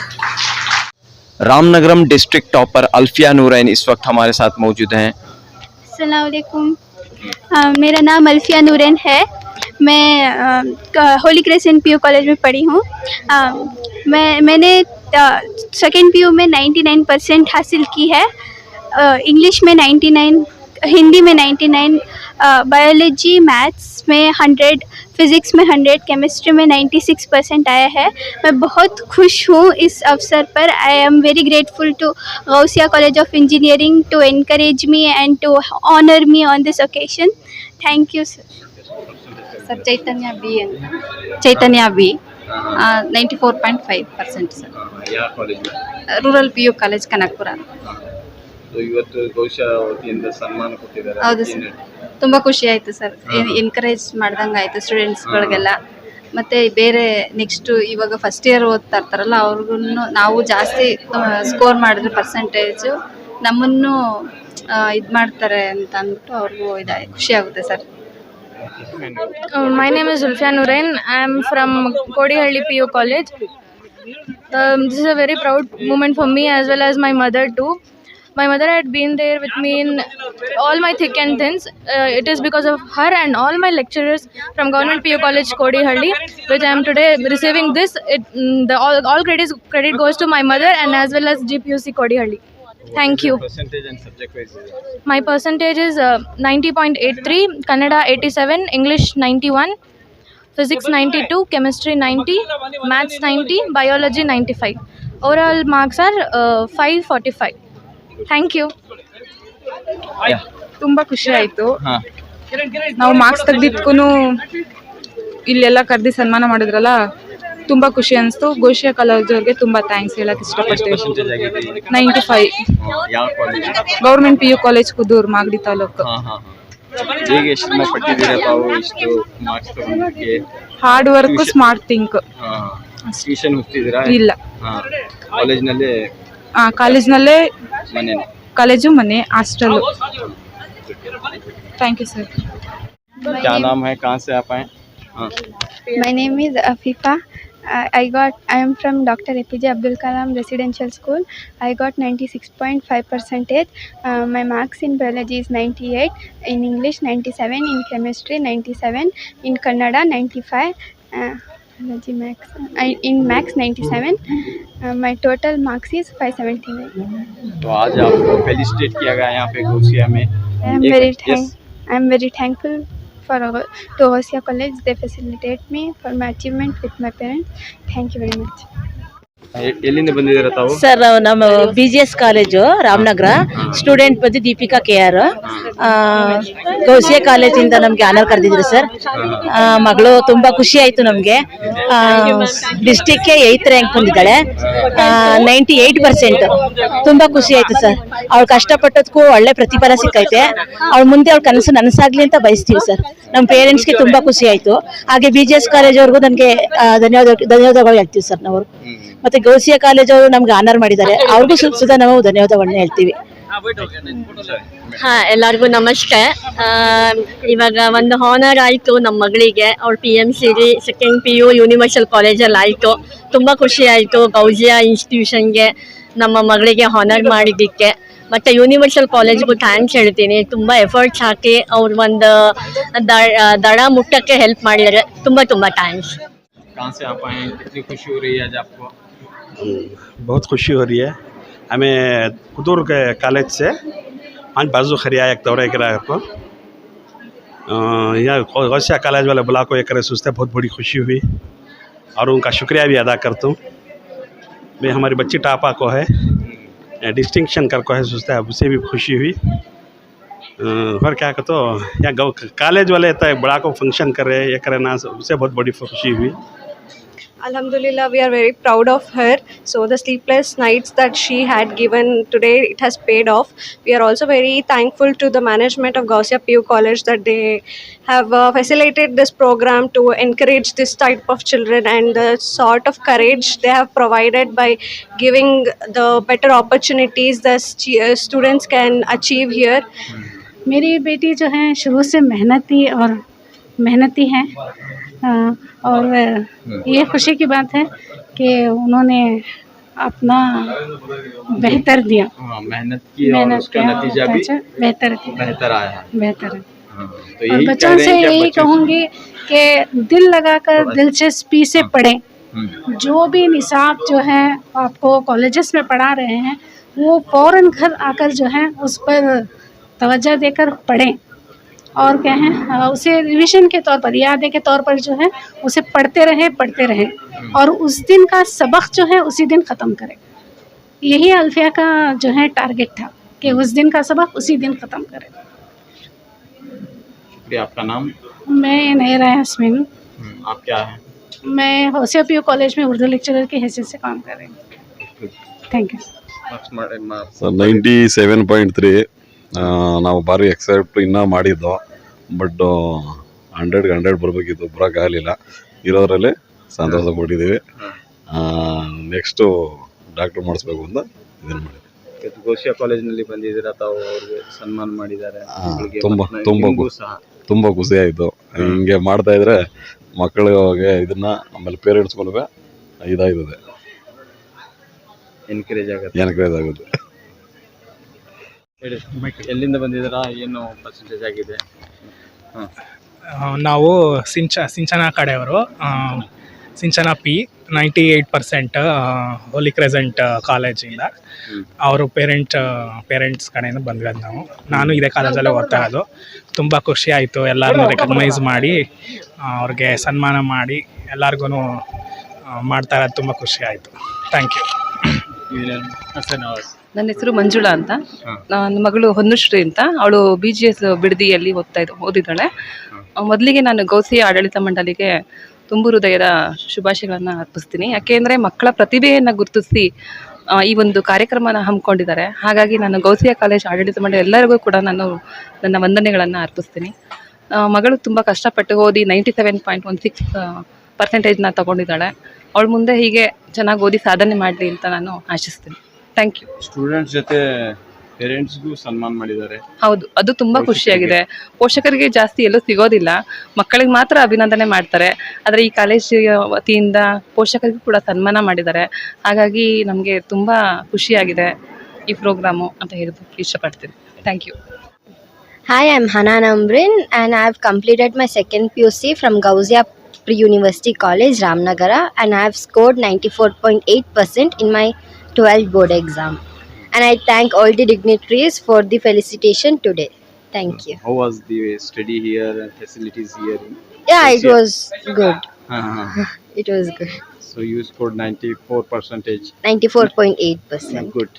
Ramanagaram district topper Alfiya Noorain इस वक्त हमारे साथ मौजूद हैं। अस्सलाम वालेकुम। मेरा नाम अल्फिया नूरैन है। मैं होली क्रेसेंट पीयू कॉलेज में पढ़ी हूँ। मैंने सेकेंड पीयू में 99% हासिल की है। इंग्लिश में 99, हिंदी में 99, बायोलॉजी मैथ्स में 100, फिज़िक्स में 100, केमिस्ट्री में 96% आया है। मैं बहुत खुश हूँ इस अवसर पर। I am very grateful to Gousia college of engineering to encourage me and to honour me on this occasion. Thank you sir. Sir Chaitanya B 94.5% sir. ಯಾವ college? Rural PU college Kanakapura. ಇವತ್ತು ಬಹುಶಃ ವತಿಯಿಂದ ಸನ್ಮಾನ ಕೊಟ್ಟಿದ್ದಾರೆ. ಹೌದು ಸರ್, ತುಂಬ ಖುಷಿ ಆಯಿತು ಸರ್. ಎನ್ಕರೇಜ್ ಮಾಡ್ದಂಗೆ ಆಯಿತು ಸ್ಟೂಡೆಂಟ್ಸ್ಗಳಿಗೆಲ್ಲ. ಮತ್ತು ಬೇರೆ ನೆಕ್ಸ್ಟು ಇವಾಗ ಫಸ್ಟ್ ಇಯರ್ ಓದ್ತಾ ಇರ್ತಾರಲ್ಲ ಅವ್ರಿಗೂ ನಾವು ಜಾಸ್ತಿ ಸ್ಕೋರ್ ಮಾಡಿದ್ರೆ ಪರ್ಸೆಂಟೇಜು ನಮ್ಮನ್ನು ಇದು ಮಾಡ್ತಾರೆ ಅಂತ ಅಂದ್ಬಿಟ್ಟು ಅವ್ರಿಗೂ ಖುಷಿ ಆಗುತ್ತೆ sir. My name is Zulfia Nurain. I am from Kodihalli PU College. This is a very proud moment for me as well as my mother too. My mother had been there with me in all my thick and thins. It is because of her and all my lecturers from Government PU College Kodihalli, which I am today receiving this. All credit goes to my mother and as well as GPUC Kodihalli. Thank you. Percentage and subject wise. My percentage is 90.83, Kannada 87, English 91, Physics 92, Chemistry 90, Maths 90, Biology 95. Overall marks are 545. Thank you. ತುಂಬ ಖುಷಿ ಆಯಿತು. ನಾವು marks ತೆಗ್ದಿದ್ಕೂ ಇಲ್ಲೆಲ್ಲ ಕರೆದಿ ಸನ್ಮಾನ ಮಾಡಿದ್ರಲ್ಲ, ತುಂಬ ಖುಷಿ ಅನಿಸ್ತು. ಗೋಷಿಯಾ ಕಾಲೇಜ್ ಅವ್ರಿಗೆ ತುಂಬ ಥ್ಯಾಂಕ್ಸ್ ಹೇಳಕ್ಕೆ ಇಷ್ಟಪಡ್ತೀವಿ. 95. ಯಾವ college? Government PU college Kudur, Magadi taluk. ಹೇಗೆ ಶ್ರಮ ಪಟ್ಟಿದ್ದೀರಾ ತಾವು ಇಷ್ಟು ಮಾರ್ಕ್ಸ್ ತಗೊಂಡಕ್ಕೆ? Hard work, smart think. Tuition ಹೋಗ್ತಿದ್ದೀರಾ? ಇಲ್ಲ, ಕಾಲೇಜ್ನಲ್ಲೇ. ಕಾಲೇಜ್ನಲ್ಲೇ, ಮನೆ ಕಾಲೇಜು ಮನೆ ಹಾಸ್ಟೆಲ್. Thank you sir. क्या नाम है, कहाँ से आप आए? My name is Afifa. I am from Dr. APJ Abdul Kalam Residential School. I got 96.5%. My marks in biology is 98, in English 97, in chemistry 97, in Kannada 95, in maths 97. My total marks is 579. तो आज आपको felicitate किया गया यहाँ पे गौसिया में. I am very thankful to Gausia College. They facilitate me for my achievement with my parents. Thank you very much. ಎಲ್ಲಿಂದ ಬಂದಿದ್ದೀರಾ ತಾವು? ಸರ್ ನಮ್ಮ BGS ಕಾಲೇಜು ರಾಮನಗರ, ಸ್ಟೂಡೆಂಟ್ ಬಂದು ದೀಪಿಕಾ KR. ಗೌಸಿಯಾ ಕಾಲೇಜಿಂದ ನಮಗೆ ಆನರ್ ಕರೆದಿದ್ರು ಸರ್. ಮಗಳು ತುಂಬಾ ಖುಷಿ ಆಯ್ತು ನಮಗೆ. ಡಿಸ್ಟಿಕ್ಗೆ 8th ರ್ಯಾಂಕ್ ಬಂದಿದ್ದಾಳೆ, 98%. ತುಂಬಾ ಖುಷಿ ಆಯ್ತು ಸರ್. ಅವಳು ಕಷ್ಟಪಟ್ಟದಕ್ಕೂ ಒಳ್ಳೆ ಪ್ರತಿಫಲ ಸಿಕ್ಕೈತೆ. ಅವಳ ಮುಂದೆ ಅವಳ ಕನಸು ನನಸಾಗ್ಲಿ ಅಂತ ಬಯಸ್ತೀವಿ ಸರ್. ನಮ್ಮ ಪೇರೆಂಟ್ಸ್ಗೆ ತುಂಬಾ ಖುಷಿ ಆಯ್ತು. ಹಾಗೆ BGS ಕಾಲೇಜ್ ಅವ್ರಿಗೂ ನನಗೆ ಧನ್ಯವಾದಗಳು ಹೇಳ್ತೀವಿ ಸರ್ ನಾವು. ಮತ್ತೆ ಗೌಸಿಯಾ ಕಾಲೇಜ್ ಅವರು ನಮ್ಗೆ ಆನರ್ ಮಾಡಿದ್ದಾರೆ, ಅವ್ರಿಗೂ ಸುಧಾ ನಾವು ಧನ್ಯವಾದಗಳನ್ನ ಹೇಳ್ತೀವಿ. ಹಾ, ಎಲ್ಲರಿಗೂ ನಮಸ್ತೆ. ಇವಾಗ ಒಂದು ಹಾನರ್ ಆಯಿತು ನಮ್ಮ ಮಗಳಿಗೆ. ಅವಳು PMCD 2nd PU ಯೂನಿವರ್ಸಲ್ ಕಾಲೇಜಲ್ಲಿ ಆಯಿತು. ತುಂಬ ಖುಷಿ ಆಯಿತು ಗೌಸಿಯಾ ಇನ್ಸ್ಟಿಟ್ಯೂಷನ್ಗೆ ನಮ್ಮ ಮಗಳಿಗೆ ಹಾನರ್ ಮಾಡಿದ್ದಕ್ಕೆ. ಮತ್ತು ಯೂನಿವರ್ಸಲ್ ಕಾಲೇಜ್ಗೂ ಥ್ಯಾಂಕ್ಸ್ ಹೇಳ್ತೀನಿ. ತುಂಬ ಎಫರ್ಟ್ಸ್ ಹಾಕಿ ಅವ್ರು ಒಂದು ದಡ ಮುಟ್ಟಕ್ಕೆ ಹೆಲ್ಪ್ ಮಾಡಿದ್ದಾರೆ. ತುಂಬ ತುಂಬ ಥ್ಯಾಂಕ್ಸ್. कहाँ से आप आए हैं? कितनी खुशी हो रही है आज आपको? बहुत खुशी हो रही है हमें। कुदूर के कॉलेज से 5 बाजू खरिया एक दौरे करा आपको यहाँ गौसिया कॉलेज वाले बुला को एक करे सोचते बहुत बड़ी खुशी हुई और उनका शुक्रिया भी अदा करता हूँ। मैं हमारी बच्ची टापा को है डिस्टिंक्शन कर को है सोचता है, उसे भी खुशी हुई। और क्या कहते हो यहाँ कॉलेज वाले बड़ा को फंक्शन कर रहे ये करे ना, उसे बहुत बड़ी खुशी हुई। Alhamdulillah, we are very proud of her. So the sleepless nights that she had given today, it has paid off. We are also very thankful to the management of Gausia PU College that they have facilitated this program to encourage this type of children, and the sort of courage they have provided by giving the better opportunities the students can achieve here. मेरी बेटी जो है शुरू से मेहनती हैं, और ये खुशी की बात है कि उन्होंने अपना बेहतर दिया। मेहनत की और उसका नतीजा भी बेहतर आया है। बेहतर है। तो और बच्चों से यही कहूँगी कि दिल लगाकर दिलचस्पी से पढ़ें। जो भी निसाब जो है आपको कॉलेजेस में पढ़ा रहे हैं, वो फ़ौरन घर आकर जो है उस पर तवज्जो देकर पढ़ें, और क्या है उसे रिवीजन के तौर पर, याद के तौर पर जो है उसे पढ़ते रहें, और उस दिन का सबक जो है उसी दिन ख़त्म करें। यही अल्फिया का जो है टारगेट था कि उस दिन का सबक उसी दिन ख़त्म करें। शुक्रिया। आपका नाम? मैं नैरा यास्मीन। आप क्या हैं? मैं गौसिया PU कॉलेज में उर्दू लेक्चरर की हैसियत से काम कर रही हूँ। Thank you. 97.3 ನಾವು ಭಾರಿ ಎಕ್ಸೆಪ್ಟ್ ಇನ್ನೂ ಮಾಡಿದ್ದು, ಬಟ್ 100ಗೆ 100 ಬರಬೇಕಿತ್ತು, ಬರೋಕ್ಕಾಗಲಿಲ್ಲ. ಇರೋದ್ರಲ್ಲಿ ಸಂತೋಷ ಪಟ್ಟಿದ್ದೀವಿ. ನೆಕ್ಸ್ಟು ಡಾಕ್ಟ್ರ್ ಮಾಡಿಸ್ಬೇಕು ಅಂತ ಇದನ್ನು ಮಾಡಿದ್ವಿ. ಗೌಸಿಯಾ ಕಾಲೇಜಿನಲ್ಲಿ ಬಂದಿದ್ದೀರಾ ತಾವು, ಅವ್ರಿಗೆ ಸನ್ಮಾನ ಮಾಡಿದ್ದಾರೆ. ತುಂಬ ಖುಷಿ ಆಯಿತು. ಹಿಂಗೆ ಮಾಡ್ತಾಯಿದ್ರೆ ಮಕ್ಕಳಿಗೆ ಇದನ್ನು ಆಮೇಲೆ ಪೇರೆಂಟ್ಸ್ಗೂ ಇದಾಗಿದೆ, ಎನ್ಕರೇಜ್ ಆಗುತ್ತೆ. ಎಲ್ಲಿಂದ ಬಂದಿದ್ದೀರಾ? ಏನು ಪರ್ಸೆಂಟೇಜ್ ಆಗಿದೆ? ನಾವು ಸಿಂಚನ ಕಡೆಯವರು. ಸಿಂಚನ P 98% ಹೋಲಿ ಕ್ರೆಸೆಂಟ್ ಕಾಲೇಜಿಂದ. ಅವರು ಪೇರೆಂಟ್ಸ್ ಕಡೆಯಿಂದ ಬಂದಿರೋದು ನಾವು. ನಾನು ಇದೇ ಕಾಲೇಜಲ್ಲೇ ಓದ್ತಾ ಇರೋದು. ತುಂಬ ಖುಷಿ ಆಯಿತು, ಎಲ್ಲರನ್ನೂ ರೆಕಗ್ನೈಸ್ ಮಾಡಿ ಅವ್ರಿಗೆ ಸನ್ಮಾನ ಮಾಡಿ ಎಲ್ಲರಿಗೂ ಮಾಡ್ತಾ ಇರೋದು ತುಂಬ ಖುಷಿ ಆಯಿತು. Thank you. ನನ್ನ ಹೆಸರು ಮಂಜುಳಾ ಅಂತ. ನನ್ನ ಮಗಳು ಹೊನ್ನುಶ್ರೀ ಅಂತ. ಅವಳು BGS ಬಿಡದಿಯಲ್ಲಿ ಓದಿದ್ದಾಳೆ. ಮೊದಲಿಗೆ ನಾನು ಗೌಸಿಯಾ ಆಡಳಿತ ಮಂಡಳಿಗೆ ತುಂಬು ಹೃದಯದ ಶುಭಾಶಯಗಳನ್ನು ಅರ್ಪಿಸ್ತೀನಿ. ಯಾಕೆಂದರೆ ಮಕ್ಕಳ ಪ್ರತಿಭೆಯನ್ನು ಗುರುತಿಸಿ ಈ ಒಂದು ಕಾರ್ಯಕ್ರಮನ ಹಮ್ಮಿಕೊಂಡಿದ್ದಾರೆ. ಹಾಗಾಗಿ ನಾನು ಗೌಸಿಯಾ ಕಾಲೇಜ್ ಆಡಳಿತ ಮಂಡಳಿ ಎಲ್ಲರಿಗೂ ಕೂಡ ನಾನು ನನ್ನ ವಂದನೆಗಳನ್ನು ಅರ್ಪಿಸ್ತೀನಿ. ಮಗಳು ತುಂಬ ಕಷ್ಟಪಟ್ಟು ಓದಿ 97.16% ತಗೊಂಡಿದ್ದಾಳೆ. ಅವಳು ಮುಂದೆ ಹೀಗೆ ಚೆನ್ನಾಗಿ ಓದಿ ಸಾಧನೆ ಮಾಡಲಿ ಅಂತ ನಾನು ಆಶಿಸ್ತೀನಿ. Thank you. ಸ್ಟೂಡೆಂಟ್ಸ್ ಜೊತೆ ಪೇರೆಂಟ್ಸ್ಗೂ ಸನ್ಮಾನ ಮಾಡಿದ್ದಾರೆ. ಹೌದು, ಅದು ತುಂಬ ಖುಷಿಯಾಗಿದೆ. ಪೋಷಕರಿಗೆ ಜಾಸ್ತಿ ಎಲ್ಲೂ ಸಿಗೋದಿಲ್ಲ, ಮಕ್ಕಳಿಗೆ ಮಾತ್ರ ಅಭಿನಂದನೆ ಮಾಡ್ತಾರೆ. ಆದರೆ ಈ ಕಾಲೇಜ್ ವತಿಯಿಂದ ಪೋಷಕರಿಗೂ ಕೂಡ ಸನ್ಮಾನ ಮಾಡಿದ್ದಾರೆ. ಹಾಗಾಗಿ ನಮಗೆ ತುಂಬ ಖುಷಿಯಾಗಿದೆ ಈ ಪ್ರೋಗ್ರಾಮು ಅಂತ ಹೇಳೋದಕ್ಕೆ ಇಷ್ಟಪಡ್ತೀನಿ. Thank you. Hi, I'm Hanan Amrin and I have completed my 2nd PUC from Gausia Pre-University College, Ramnagara, and I have scored 94.8% in my 12th board exam. And I thank all the dignitaries for the felicitation today. Thank you. How was the study here and facilities here? Yeah, it was good. It was good. So you scored 94 percentage. 94.8%. Good.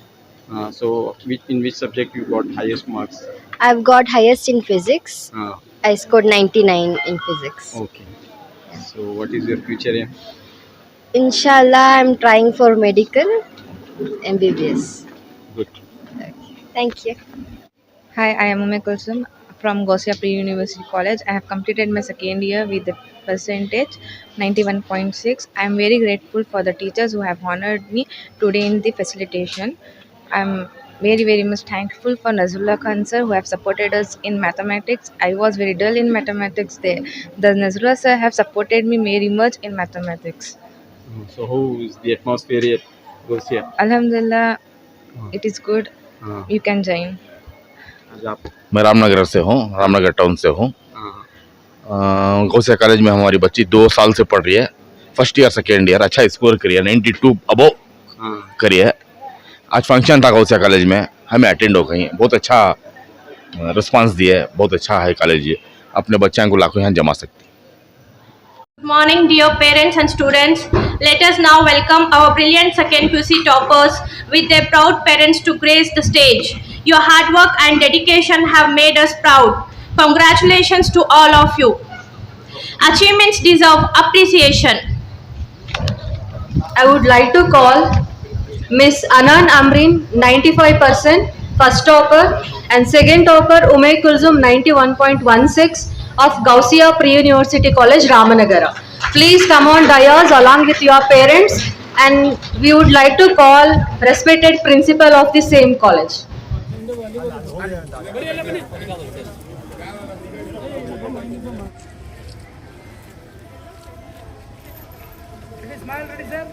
So in which subject you got highest marks? I've got highest in physics. Uh, I scored 99 in physics. okay. So what is your future aim? Inshallah, I'm trying for medical MBBS. Good. Thank you. Hi, I am Ume Kulsum from Gausia Pre-University College. I have completed my second year with the percentage 91.6. I am very grateful for the teachers who have honored me today in the facilitation. I am very much thankful for Nazrullah Khan sir who have supported us in mathematics. I was very dull in mathematics there. The Nazrullah sir have supported me very much in mathematics. So how is the atmosphere at Gausia? Alhamdulillah, it is good. You can join. मैं रामनगर से हूँ, Ramnagar town से हूँ। Gausiya college में हमारी बच्ची 2 साल से पढ़ रही है। फर्स्ट ईयर सेकेंड ईयर अच्छा स्कोर करी है, 92 अबो करी है। आज फंक्शन था गौसिया कॉलेज में, हमें अटेंड हो गई। बहुत अच्छा रिस्पांस दिया है, बहुत अच्छा है कॉलेज। अपने बच्चों को लाखों यहाँ जमा सकती। Good morning, dear parents and students. Let us now welcome our brilliant second QC toppers with their proud parents to grace the stage. Your hard work and dedication have made us proud. Congratulations to all of you. Achievements deserve appreciation. I would like to call Miss Anan Amrin, 95%, first topper, and second topper Ume Kulsum, 91.16 of Gausia Pre-University College, Ramanagara. Please come on dais along with your parents, and we would like to call respected principal of the same college. Smile, ready, sir?